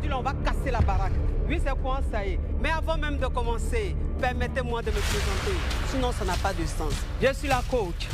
aujourd'hui, là, on va casser la baraque. Oui, c'est quoi, ça y est. Mais avant même de commencer, permettez-moi de me présenter. Sinon, ça n'a pas de sens. Je suis la coach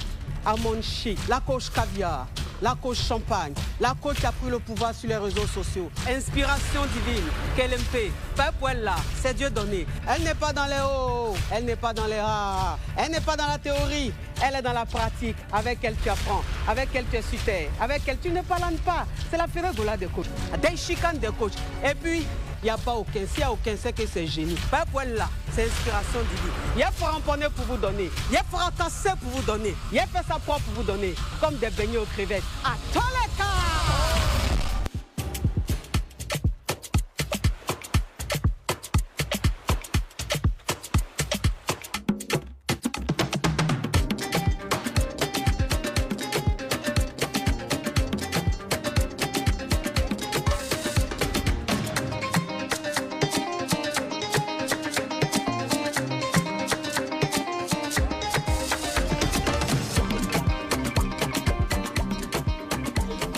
Amon Chic, la coach caviar, la coach champagne, la coach qui a pris le pouvoir sur les réseaux sociaux. Inspiration divine, KLMP, pas pour elle là, c'est Dieu donné. Elle n'est pas dans les hauts, elle n'est pas dans les rares, elle n'est pas dans la théorie, elle est dans la pratique. Avec elle tu apprends, avec elle tu es sur terre, avec elle tu ne parles pas. C'est la férogola des coachs, des chicanes des coachs. Et puis, il n'y a pas aucun, s'il n'y a aucun, c'est que c'est génie. Pas pour elle là, c'est inspiration divine. Il y a Faramponné pour vous donner, il y a Faratassé pour vous donner, il y a fait sa propre pour vous donner, comme des beignets aux crevettes. À tous les cas!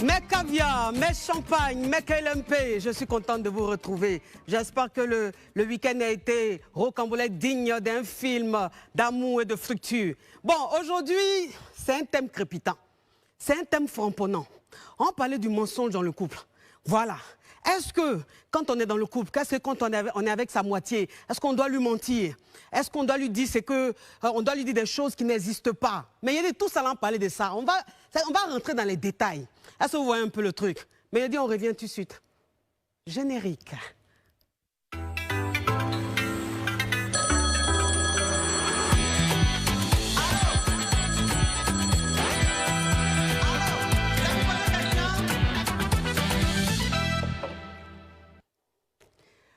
Mes caviar, mes champagnes, mes KLMP, je suis contente de vous retrouver. J'espère que le week-end a été rocambolesque, digne d'un film d'amour et de fructures. Bon, aujourd'hui, c'est un thème crépitant. C'est un thème framponnant. On parlait du mensonge dans le couple. Voilà. Est-ce que, quand on est dans le couple, qu'est-ce que quand on est avec sa moitié, est-ce qu'on doit lui mentir? Est-ce qu'on doit lui dire on doit lui dire des choses qui n'existent pas? Mais il y a tout ça, là, on parlait de ça. On va rentrer dans les détails. Est-ce que vous voyez un peu le truc? Mais il dit, on revient tout de suite. Générique.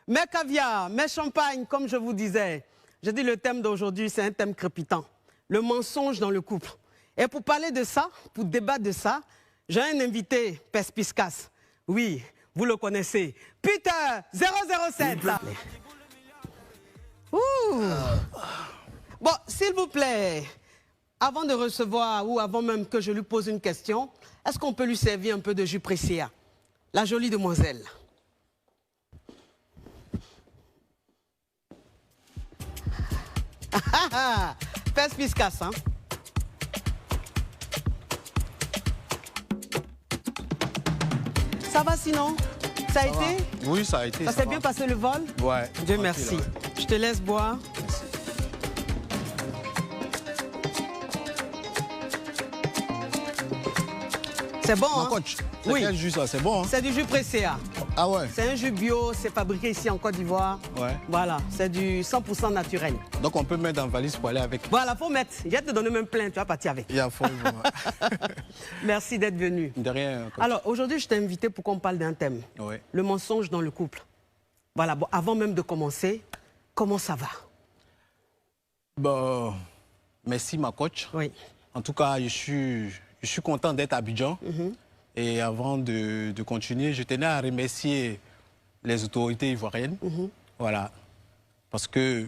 Mes caviar, mes champagnes, comme je vous disais. Je dis le thème d'aujourd'hui, c'est un thème crépitant. Le mensonge dans le couple. Et pour parler de ça, pour débattre de ça, j'ai un invité perspicace. Oui, vous le connaissez. Peter 007. Ouh. Bon, s'il vous plaît, avant de recevoir ou avant même que je lui pose une question, est-ce qu'on peut lui servir un peu de jus Pressia? La jolie demoiselle. Perspicace, hein? Ça va sinon? Ça a été? Oui, ça a été. Ça s'est bien passé le vol? Ouais. Dieu merci. Ouais. Je te laisse boire. Merci. C'est bon, hein? Coach, c'est quel jus ça? C'est bon, hein? C'est du jus Pressia. Ah ouais? C'est un jus bio, c'est fabriqué ici en Côte d'Ivoire. Ouais. Voilà, c'est du 100% naturel. Donc on peut mettre dans la valise pour aller avec. Voilà, faut mettre. Je vais te donner même plein, tu vas partir avec. Il y a fond. Merci d'être venu. De rien. Coach. Alors, aujourd'hui, je t'ai invité pour qu'on parle d'un thème. Ouais. Le mensonge dans le couple. Voilà, bon, avant même de commencer, comment ça va? Bon, merci ma coach. Oui. En tout cas, je suis content d'être à Abidjan. Et avant de continuer, je tenais à remercier les autorités ivoiriennes. Voilà. Parce que,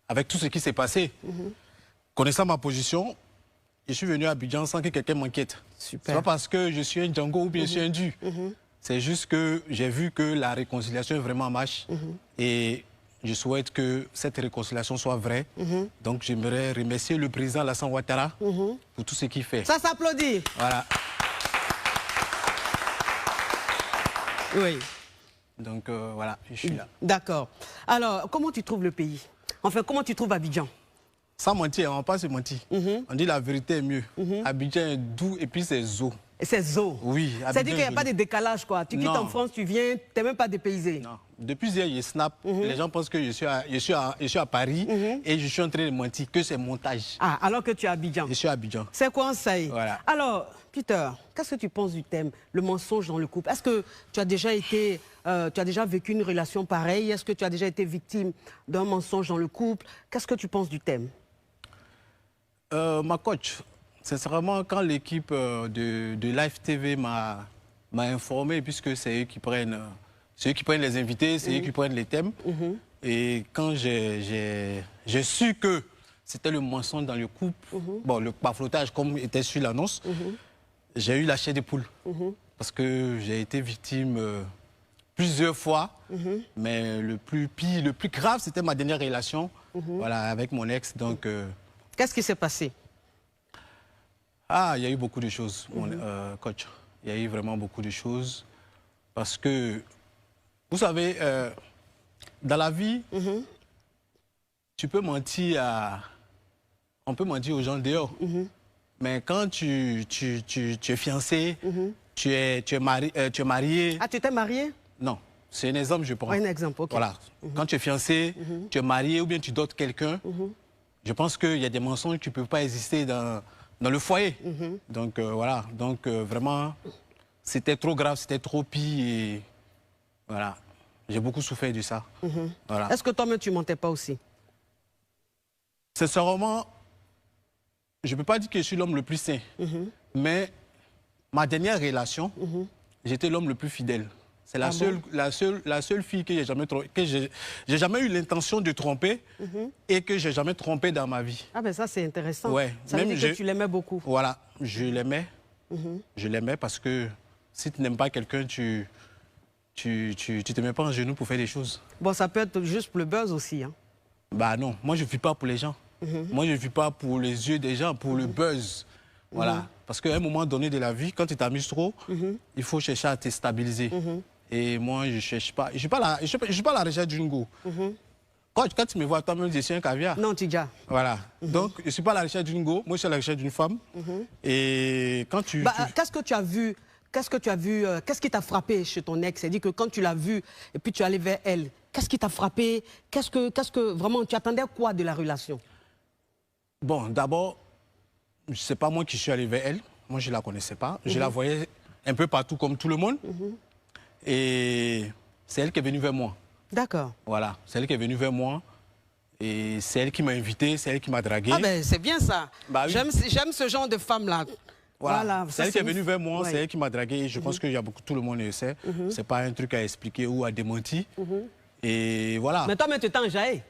avec tout ce qui s'est passé, connaissant ma position, je suis venu à Abidjan sans que quelqu'un m'inquiète. Super. C'est pas parce que je suis un Django ou bien je suis un Du. C'est juste que j'ai vu que la réconciliation est vraiment en marche. Et je souhaite que cette réconciliation soit vraie. Donc j'aimerais remercier le président Alassane Ouattara pour tout ce qu'il fait. Ça s'applaudit. Voilà. Oui. Donc voilà, je suis là. D'accord. Alors, comment tu trouves le pays? Enfin, comment tu trouves Abidjan? Sans mentir, on ne va pas se mentir. On dit la vérité est mieux. Abidjan est doux et puis c'est zo. Et c'est zo. Oui. C'est-à-dire qu'il n'y a pas de décalage, quoi. Tu quittes en France, tu viens, tu n'es même pas dépaysé. Non. Depuis hier, je snap. Les gens pensent que je suis à Paris et je suis en train de mentir, que c'est montage. Ah, alors que tu es à Abidjan. Je suis à Abidjan. C'est quoi ça? Voilà. Alors, Peter, qu'est-ce que tu penses du thème, le mensonge dans le couple? Est-ce que tu as déjà vécu une relation pareille? Est-ce que tu as déjà été victime d'un mensonge dans le couple? Qu'est-ce que tu penses du thème? Ma coach, sincèrement, quand l'équipe de Live TV m'a informé, puisque c'est eux qui prennent les invités, c'est eux qui prennent les thèmes, et quand j'ai su que c'était le mensonge dans le couple, bon, le baflotage comme était sur l'annonce, j'ai eu la chair de poule. Parce que j'ai été victime plusieurs fois, mais le plus pire, le plus grave, c'était ma dernière relation, voilà, avec mon ex. Donc, qu'est-ce qui s'est passé? Ah, il y a eu beaucoup de choses, mon coach. Il y a eu vraiment beaucoup de choses. Parce que, vous savez, dans la vie, tu peux mentir on peut mentir aux gens dehors. Mais quand tu es fiancé, tu es marié... Ah, tu t'es marié? Non, c'est un exemple, je pense. Un exemple, ok. Voilà. Quand tu es fiancé, tu es marié ou bien tu dotes quelqu'un, je pense qu'il y a des mensonges qui ne peuvent pas exister dans le foyer. Donc, voilà. Donc, vraiment, c'était trop grave, c'était trop pire. Et voilà. J'ai beaucoup souffert de ça. Voilà. Est-ce que toi-même, tu ne mentais pas aussi? Sincèrement, je ne peux pas dire que je suis l'homme le plus sain. Mais ma dernière relation, j'étais l'homme le plus fidèle. C'est la seule fille que j'ai jamais eu l'intention de tromper et que j'ai jamais trompé dans ma vie. Ah ben ça c'est intéressant. Ouais. Ça veut dire que tu l'aimais beaucoup. Voilà, je l'aimais. Je l'aimais parce que si tu n'aimes pas quelqu'un, tu te mets pas en genoux pour faire des choses. Bon, ça peut être juste pour le buzz aussi. Hein. Bah non, moi je ne vis pas pour les gens. Moi je ne vis pas pour les yeux des gens, pour le buzz. Voilà. Parce qu'à un moment donné de la vie, quand tu t'amuses trop, il faut chercher à te stabiliser. Et moi, je ne cherche pas. Je ne suis pas à la recherche d'une go. Quand tu me vois, toi-même, je suis un caviar. Non, Tidja. Voilà. Donc, je ne suis pas à la recherche d'une go. Moi, je suis à la recherche d'une femme. Et quand tu... Qu'est-ce que tu as vu? Qu'est-ce qui t'a frappé chez ton ex? C'est-à-dire que quand tu l'as vue et puis tu es allé vers elle, qu'est-ce qui t'a frappé? Qu'est-ce que vraiment, tu attendais quoi de la relation? Bon, d'abord, ce n'est pas moi qui suis allé vers elle. Moi, je ne la connaissais pas. Je la voyais un peu partout comme tout le monde. Et c'est elle qui est venue vers moi. D'accord. Voilà, c'est elle qui est venue vers moi. Et c'est elle qui m'a invité, c'est elle qui m'a dragué. Ah ben, c'est bien ça. Bah, oui. J'aime ce genre de femme-là. Voilà. C'est elle qui est venue vers moi, c'est elle qui m'a dragué. Et je pense que tout le monde le sait. C'est pas un truc à expliquer ou à démentir. Et voilà. Mais toi-même, tu t'es enjaillé.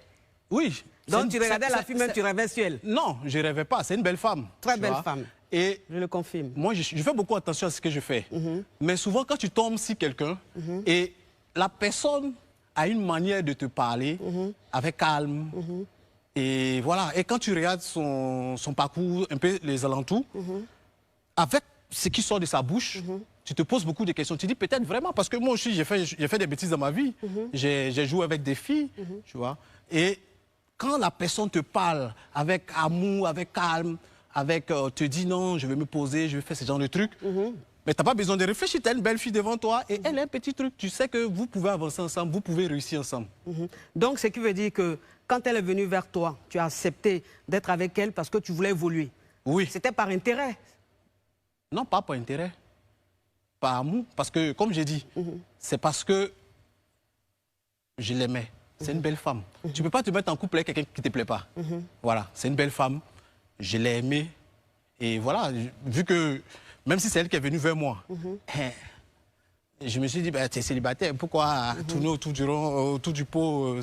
Oui. Donc tu regardais la fille, même tu rêvais sur elle. Non, je ne rêvais pas. C'est une belle femme. Très belle femme. Et je le confirme. Moi, je fais beaucoup attention à ce que je fais. Mais souvent, quand tu tombes sur quelqu'un et la personne a une manière de te parler avec calme. Et voilà. Et quand tu regardes son parcours, un peu les alentours, avec ce qui sort de sa bouche, tu te poses beaucoup de questions. Tu dis peut-être vraiment, parce que moi aussi, j'ai fait des bêtises dans ma vie. J'ai joué avec des filles, tu vois. Et quand la personne te parle avec amour, avec calme, te dit non, je vais me poser, je vais faire ce genre de trucs, mais tu n'as pas besoin de réfléchir, tu as une belle fille devant toi et elle a un petit truc, tu sais que vous pouvez avancer ensemble, vous pouvez réussir ensemble. Donc, ce qui veut dire que quand elle est venue vers toi, tu as accepté d'être avec elle parce que tu voulais évoluer. Oui. C'était par intérêt? Non, pas par intérêt. Par amour, parce que, comme j'ai dit, c'est parce que je l'aimais. C'est une belle femme. Tu ne peux pas te mettre en couple avec quelqu'un qui ne te plaît pas. Voilà, c'est une belle femme. Je l'ai aimée. Et voilà, vu que, même si c'est elle qui est venue vers moi, je me suis dit, tu es célibataire, pourquoi tourner autour du pot?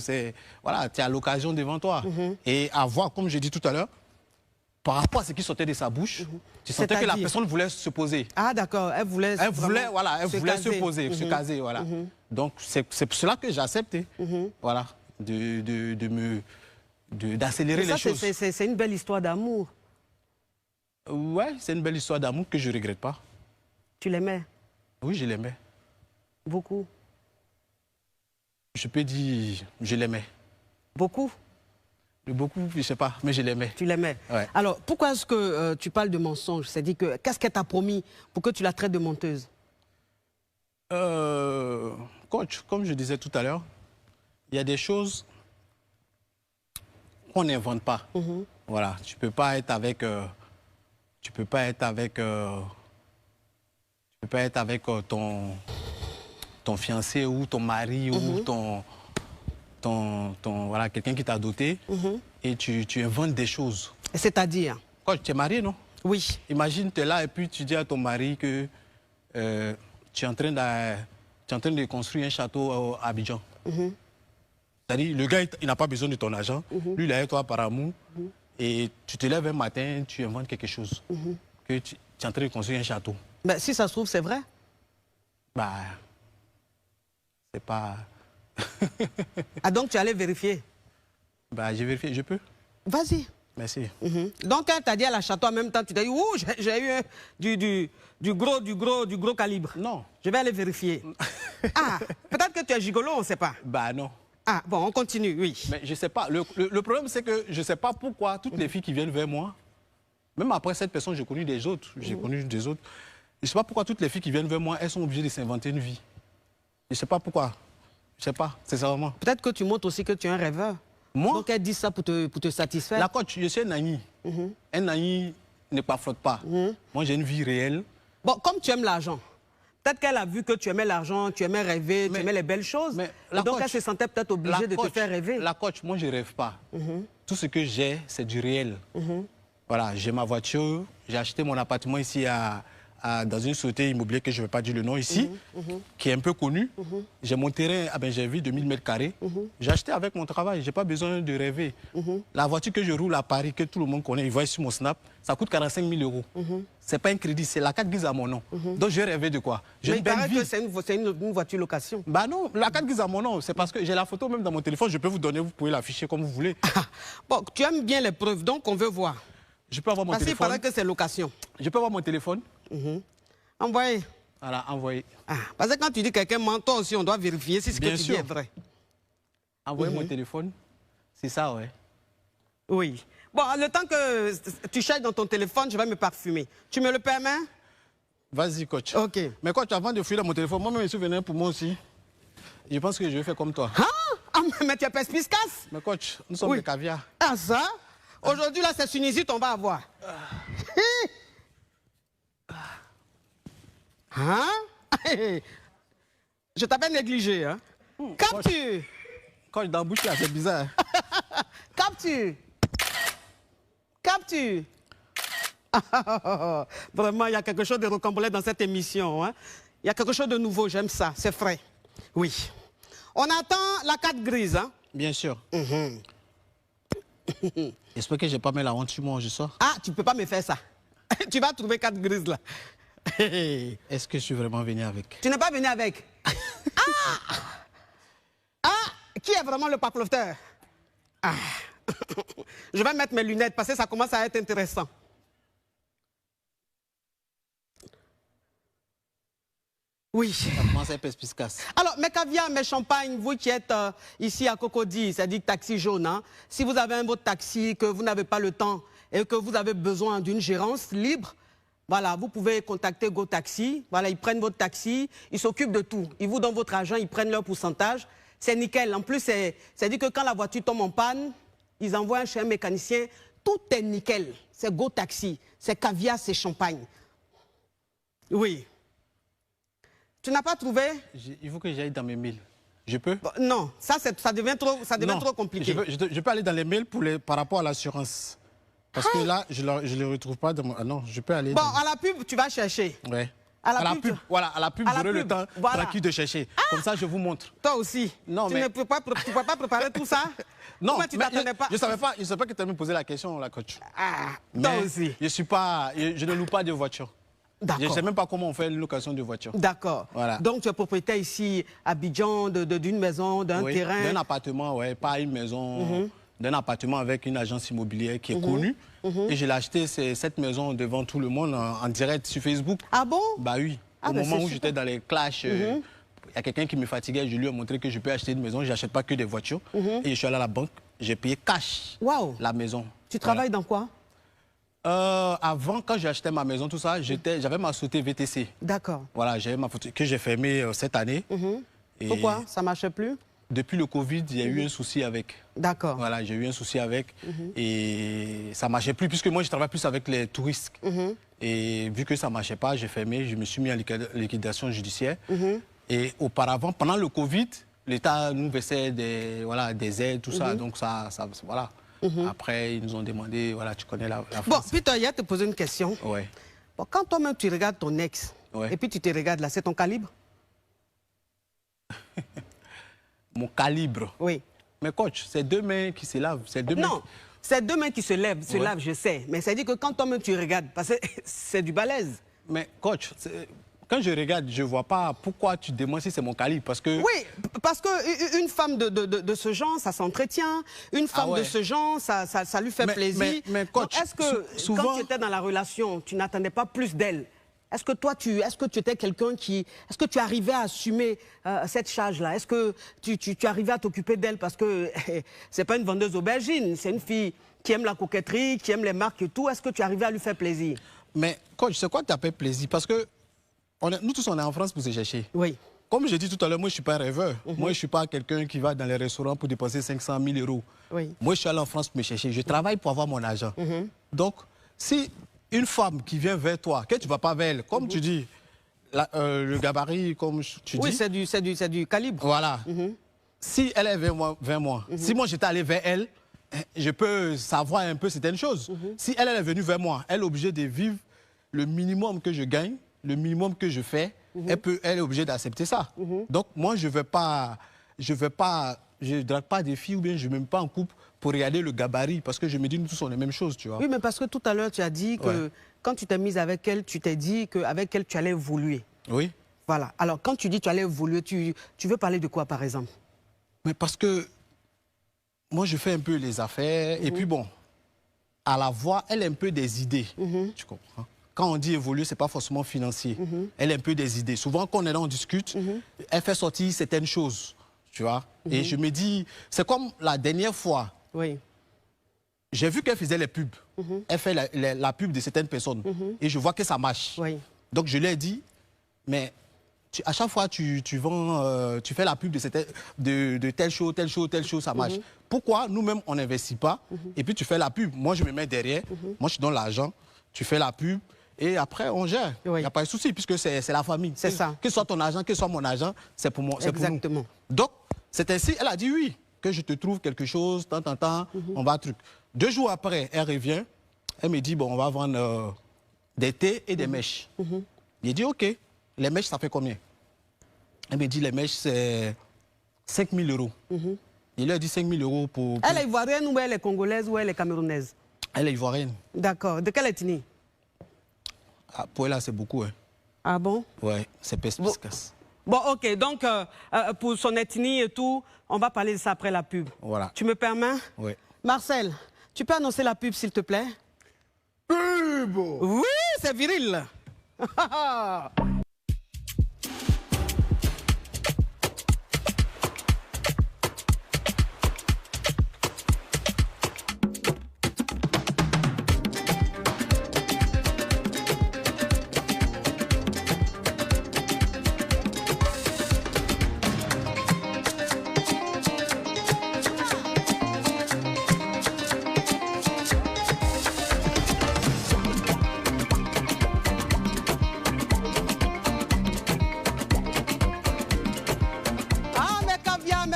Voilà, tu as l'occasion devant toi. Et à voir, comme j'ai dit tout à l'heure, par rapport à ce qui sortait de sa bouche, tu sentais que la personne voulait se poser. Ah d'accord, elle voulait se poser, se caser, voilà. Donc c'est pour cela que j'ai accepté, voilà, d'accélérer les choses. C'est une belle histoire d'amour. Ouais, c'est une belle histoire d'amour que je ne regrette pas. Tu l'aimais? Oui, je l'aimais. Beaucoup? Je peux dire, je l'aimais. Beaucoup? Beaucoup, je ne sais pas, mais je l'aimais. Tu l'aimais. Ouais. Alors, pourquoi est-ce que tu parles de mensonge? C'est-à-dire que qu'est-ce qu'elle t'a promis pour que tu la traites de menteuse? Coach, comme je disais tout à l'heure, il y a des choses qu'on n'invente pas. Voilà, tu peux pas être avec, ton fiancé ou ton mari ou voilà, quelqu'un qui t'a doté et tu inventes des choses. C'est-à-dire? Quand tu es marié, non? Oui. Imagine, tu es là et puis tu dis à ton mari que tu es en train de construire un château à Abidjan. C'est-à-dire, le gars, il n'a pas besoin de ton argent. Lui, il est avec toi par amour. Et tu te lèves un matin, tu inventes quelque chose. Que tu es en train de construire un château. Ben, si ça se trouve, c'est vrai. Bah, C'est pas... Ah, donc tu allais vérifier? Bah, j'ai vérifié, je peux. Vas-y. Merci. Donc, quand tu as dit à la château en même temps, tu t'es dit, ouh, j'ai eu du gros calibre. Non. Je vais aller vérifier. Ah, peut-être que tu es gigolo, on ne sait pas. Bah, non. Ah, bon, on continue, oui. Mais je sais pas. Le problème, c'est que je sais pas pourquoi toutes les filles qui viennent vers moi, même après cette personne, j'ai connu des autres. J'ai connu des autres. Je sais pas pourquoi toutes les filles qui viennent vers moi, elles sont obligées de s'inventer une vie. Je sais pas pourquoi. Je sais pas, c'est ça vraiment. Peut-être que tu montres aussi que tu es un rêveur. Moi? Donc, elle dit ça pour te satisfaire. La coach, je suis un nani. Un nani ne flotte pas. Moi, j'ai une vie réelle. Bon, comme tu aimes l'argent, peut-être qu'elle a vu que tu aimais l'argent, tu aimais rêver, tu aimais les belles choses. Mais et donc, elle se sentait peut-être obligée de te faire rêver. La coach, moi, je ne rêve pas. Tout ce que j'ai, c'est du réel. Voilà, j'ai ma voiture, j'ai acheté mon appartement ici dans une société immobilière que je ne vais pas dire le nom ici, qui est un peu connue. J'ai mon terrain à Benjerville de 1000 m². J'ai acheté avec mon travail, je n'ai pas besoin de rêver. La voiture que je roule à Paris, que tout le monde connaît, il voit sur mon Snap, ça coûte 45 000 €. Ce n'est pas un crédit, c'est la carte grise à mon nom. Donc je rêvais de quoi? Mais il paraît que c'est une voiture location. Bah non, la carte grise à mon nom, c'est parce que j'ai la photo même dans mon téléphone, je peux vous donner, vous pouvez l'afficher comme vous voulez. Bon, tu aimes bien les preuves, donc on veut voir. Je peux avoir mon téléphone. Parce qu'il paraît que c'est location. Je peux avoir mon téléphone. Envoyez. Voilà, envoyez. Ah, parce que quand tu dis quelqu'un ment, toi aussi, on doit vérifier si ce que tu dis est vrai. Envoyez mon téléphone. C'est ça, ouais. Oui. Bon, le temps que tu cherches dans ton téléphone, je vais me parfumer. Tu me le permets? Vas-y, coach. Ok. Mais coach, avant de fouiller dans mon téléphone, moi-même, je suis venu pour moi aussi. Je pense que je vais faire comme toi. Ah, mais tu as perspicace. Mais coach, nous sommes des caviar. Ah, ça? Aujourd'hui, là, c'est sinusite, on va avoir. Hein? Je t'avais négligé, hein? Capture! Coach, dans la bouche, là, c'est bizarre. Capture! Capture! Vraiment, il y a quelque chose de rocambolesque dans cette émission. Hein? Il y a quelque chose de nouveau, j'aime ça, c'est frais. Oui. On attend la carte grise, hein? Bien sûr. J'espère que je n'ai pas mis la honte sur moi, je sors. Ah, tu ne peux pas me faire ça. Tu vas trouver carte grise, là. Est-ce que je suis vraiment venu avec? Tu n'es pas venu avec? Ah, qui est vraiment le paploteur? Ah. Je vais mettre mes lunettes parce que ça commence à être intéressant. Oui. Ça commence à être perspicace. Alors, mes caviars, mes champagnes, vous qui êtes ici à Cocody, c'est-à-dire taxi jaune, hein, si vous avez un beau taxi, que vous n'avez pas le temps et que vous avez besoin d'une gérance libre, voilà, vous pouvez contacter Go Taxi. Voilà, ils prennent votre taxi, ils s'occupent de tout. Ils vous donnent votre argent, ils prennent leur pourcentage. C'est nickel. En plus, c'est-à-dire que quand la voiture tombe en panne, ils envoient chez un mécanicien. Tout est nickel. C'est Go Taxi. C'est caviar, c'est champagne. Oui. Tu n'as pas trouvé? Il faut que j'aille dans mes mails. Je peux? Non, ça devient trop compliqué. Je peux aller dans les mails par rapport à l'assurance. Parce que là, je ne le retrouve pas dans mon... Ah non, je peux aller... Bon, à la pub, tu vas chercher. Ouais. À la pub, voilà, à la pub, j'aurai le temps tranquille de chercher. Comme ça, je vous montre. Toi aussi. Non, tu ne peux pas préparer tout ça? Non, tu t'attendais pas? Je ne savais pas que tu allais me poser la question, la coach. Ah, mais toi aussi. Je ne loue pas de voiture. D'accord. Je ne sais même pas comment on fait une location de voiture. D'accord. Voilà. Donc, tu es propriétaire ici à Abidjan d'une maison, d'un terrain? D'un appartement, ouais, pas une maison, d'un appartement avec une agence immobilière qui est connue. Et je l'ai acheté, cette maison, devant tout le monde, en direct sur Facebook. Ah bon? Bah oui. Au moment où j'étais dans les clashs, il y a quelqu'un qui me fatiguait, je lui ai montré que je peux acheter une maison, je n'achète pas que des voitures. Et je suis allé à la banque, j'ai payé cash la maison. Tu travailles dans quoi? Avant, quand j'ai acheté ma maison, tout ça, j'avais ma société VTC. D'accord. Voilà, j'avais ma société que j'ai fermée cette année. Pourquoi? Ça ne marchait plus? Depuis le Covid, il y a eu un souci avec. D'accord. Voilà, j'ai eu un souci avec. Et ça ne marchait plus, puisque moi, je travaille plus avec les touristes. Et vu que ça ne marchait pas, j'ai fermé, je me suis mis en liquidation judiciaire. Et auparavant, pendant le Covid, l'État nous versait des aides, tout ça. Donc, voilà. Après, ils nous ont demandé, voilà, tu connais la France. Bon, Peter, il y a te poser une question. Ouais. Bon, quand toi-même, tu regardes ton ex, et puis tu te regardes là, c'est ton calibre? Mon calibre? Oui. Mais coach, c'est deux mains qui se lavent. Non, c'est deux mains qui se lavent, je sais. Mais ça dit que quand toi-même, tu regardes, parce que c'est du balèze. Mais coach, quand je regarde, je ne vois pas pourquoi tu demandes si c'est mon calibre. Parce que... Oui, parce qu'une femme de ce genre, ça s'entretient. Une femme de ce genre, ça lui fait plaisir. Mais coach, est-ce que souvent... quand tu étais dans la relation, tu n'attendais pas plus d'elle? Est-ce que toi, tu étais quelqu'un qui... Est-ce que tu arrivais à assumer cette charge-là? Est-ce que tu arrivais à t'occuper d'elle? Parce que c'est pas une vendeuse aubergine, c'est une fille qui aime la coquetterie, qui aime les marques et tout. Est-ce que tu arrivais à lui faire plaisir? Mais coach, c'est quoi que tu appelles plaisir? Parce que nous tous, on est en France pour se chercher. Oui. Comme j'ai dit tout à l'heure, moi, je ne suis pas un rêveur. Moi, je ne suis pas quelqu'un qui va dans les restaurants pour dépenser 500 000 euros. Oui. Moi, je suis allé en France pour me chercher. Je travaille pour avoir mon argent. Donc, si une femme qui vient vers toi, que tu ne vas pas vers elle, comme tu dis, le gabarit, comme tu dis... Oui, c'est du calibre. Voilà. Si elle est vers moi, si moi j'étais allé vers elle, je peux savoir un peu certaines choses. Si elle est venue vers moi, elle est obligée de vivre le minimum que je gagne, le minimum que je fais, elle est obligée d'accepter ça. Donc moi, je drague pas des filles ou bien je ne mets pas en couple pour regarder le gabarit parce que je me dis nous tous on est les mêmes choses, tu vois. Oui, mais parce que tout à l'heure tu as dit que quand tu t'es mise avec elle, tu t'es dit qu'avec elle tu allais évoluer. Oui. Voilà. Alors quand tu dis tu allais évoluer, tu veux parler de quoi par exemple? Mais parce que moi je fais un peu les affaires et puis bon, à la voix, elle a un peu des idées, tu comprends? Quand on dit évoluer, ce n'est pas forcément financier. Elle a un peu des idées. Souvent, quand on est là, on discute, elle fait sortir certaines choses, tu vois. Et je me dis, c'est comme la dernière fois, j'ai vu qu'elle faisait les pubs. Elle fait la pub de certaines personnes. Et je vois que ça marche. Donc, je lui ai dit, mais à chaque fois, tu vends, tu fais la pub de telle chose, telle chose, telle chose, ça marche. Pourquoi nous-mêmes, on n'investit pas et puis tu fais la pub. Moi, je me mets derrière. Moi, je te donne l'argent. Tu fais la pub. Et après, on gère. Il n'y a pas de souci, puisque c'est la famille. C'est ça. Que ce soit ton argent, que ce soit mon argent, c'est pour moi. Exactement. Pour nous. Donc, c'est ainsi, elle a dit oui, que je te trouve quelque chose, tant, on va truc. 2 jours après, elle revient, elle me dit, bon, on va vendre des thés et des mèches. J'ai dit, OK, les mèches, ça fait combien? Elle me dit, les mèches, c'est 5 000 euros. Il lui a dit 5 000 euros pour... Elle est ivoirienne ou elle est congolaise ou elle est camerounaise? Elle est ivoirienne. D'accord. De quelle ethnie? Ah, pour elle, c'est beaucoup. Hein. Ah bon? Ouais, c'est perspicace. Bon, ok. Donc, pour son ethnie et tout, on va parler de ça après la pub. Voilà. Tu me permets? Oui. Marcel, tu peux annoncer la pub, s'il te plaît? Pub! Oui, c'est viril.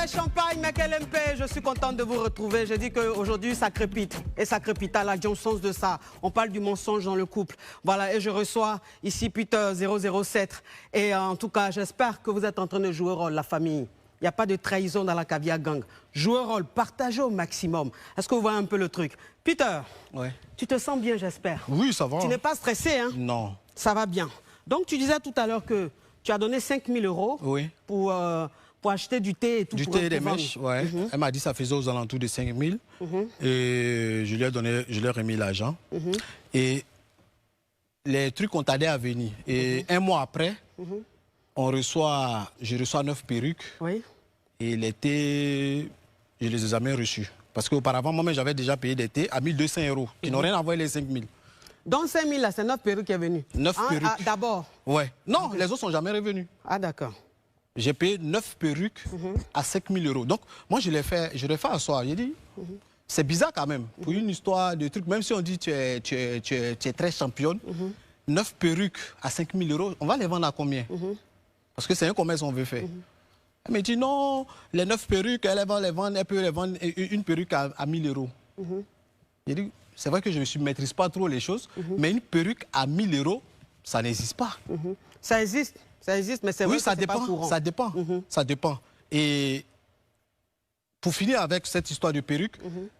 Champagne, mais quel MP, je suis contente de vous retrouver. J'ai dit qu'aujourd'hui, ça crépite. Et ça crépite à la sens de ça. On parle du mensonge dans le couple. Voilà, et je reçois ici Peter 007. Et en tout cas, j'espère que vous êtes en train de jouer rôle, la famille. Il n'y a pas de trahison dans la Caviar Gang. Jouez rôle, partagez au maximum. Est-ce que vous voyez un peu le truc? Peter, tu te sens bien, j'espère? Oui, ça va. Tu n'es pas stressé, hein? Non. Ça va bien. Donc, tu disais tout à l'heure que tu as donné 5 000 euros pour acheter du thé et tout. Du thé et des mèches, ouais. Elle m'a dit que ça faisait aux alentours de 5 000. Et je lui ai remis l'argent. Et les trucs ont tardé à venir. Et 1 mois après, je reçois 9 perruques. Et les thés, je les ai jamais reçus. Parce qu'auparavant, moi-même, j'avais déjà payé des thés à 1 200 euros, qui n'ont rien à voir avec les 5 000. Donc 5 000, là, c'est 9 perruques qui est venu? 9 perruques. D'abord? Ouais. Non, les autres sont jamais revenus. Ah, d'accord. J'ai payé 9 perruques à 5 000 euros. Donc, moi, je l'ai fait asseoir. J'ai dit, c'est bizarre quand même. Pour une histoire de trucs, même si on dit que tu es très championne, 9 perruques à 5 000 euros, on va les vendre à combien? Parce que c'est un commerce qu'on veut faire. Elle me dit, non, les 9 perruques, elle peut les vendre une perruque à 1 000 euros. J'ai dit, c'est vrai que je ne maîtrise pas trop les choses, mais une perruque à 1 000 euros, ça n'existe pas. Ça existe? Ça existe, mais c'est vrai que c'est pas courant. Ça dépend, ça dépend. Et pour finir avec cette histoire de perruque,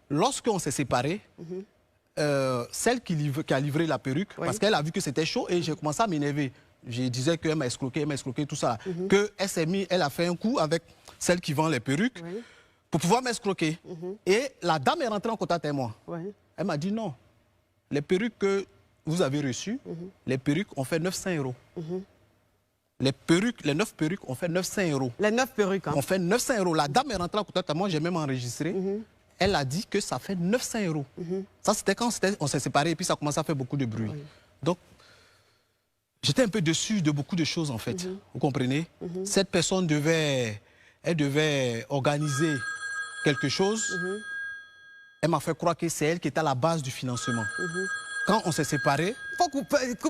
lorsqu'on s'est séparés, celle qui a livré la perruque, parce qu'elle a vu que c'était chaud et j'ai commencé à m'énerver. je disais qu'elle m'a escroqué, tout ça. Elle a fait un coup avec celle qui vend les perruques pour pouvoir m'escroquer. Et la dame est rentrée en contact avec moi. Elle m'a dit non, les perruques que vous avez reçues, les perruques ont fait 900 €. Les 9 perruques ont fait 900 €. Les 9 perruques, hein. On fait 900 €. La dame est rentrée en contact avec moi, j'ai même enregistré. Elle a dit que ça fait 900 €. Ça, c'était quand on s'est séparés et puis ça commençait à faire beaucoup de bruit. Donc, j'étais un peu déçu de beaucoup de choses, en fait. Vous comprenez? Cette personne devait organiser quelque chose. Elle m'a fait croire que c'est elle qui était à la base du financement. Quand on s'est séparés...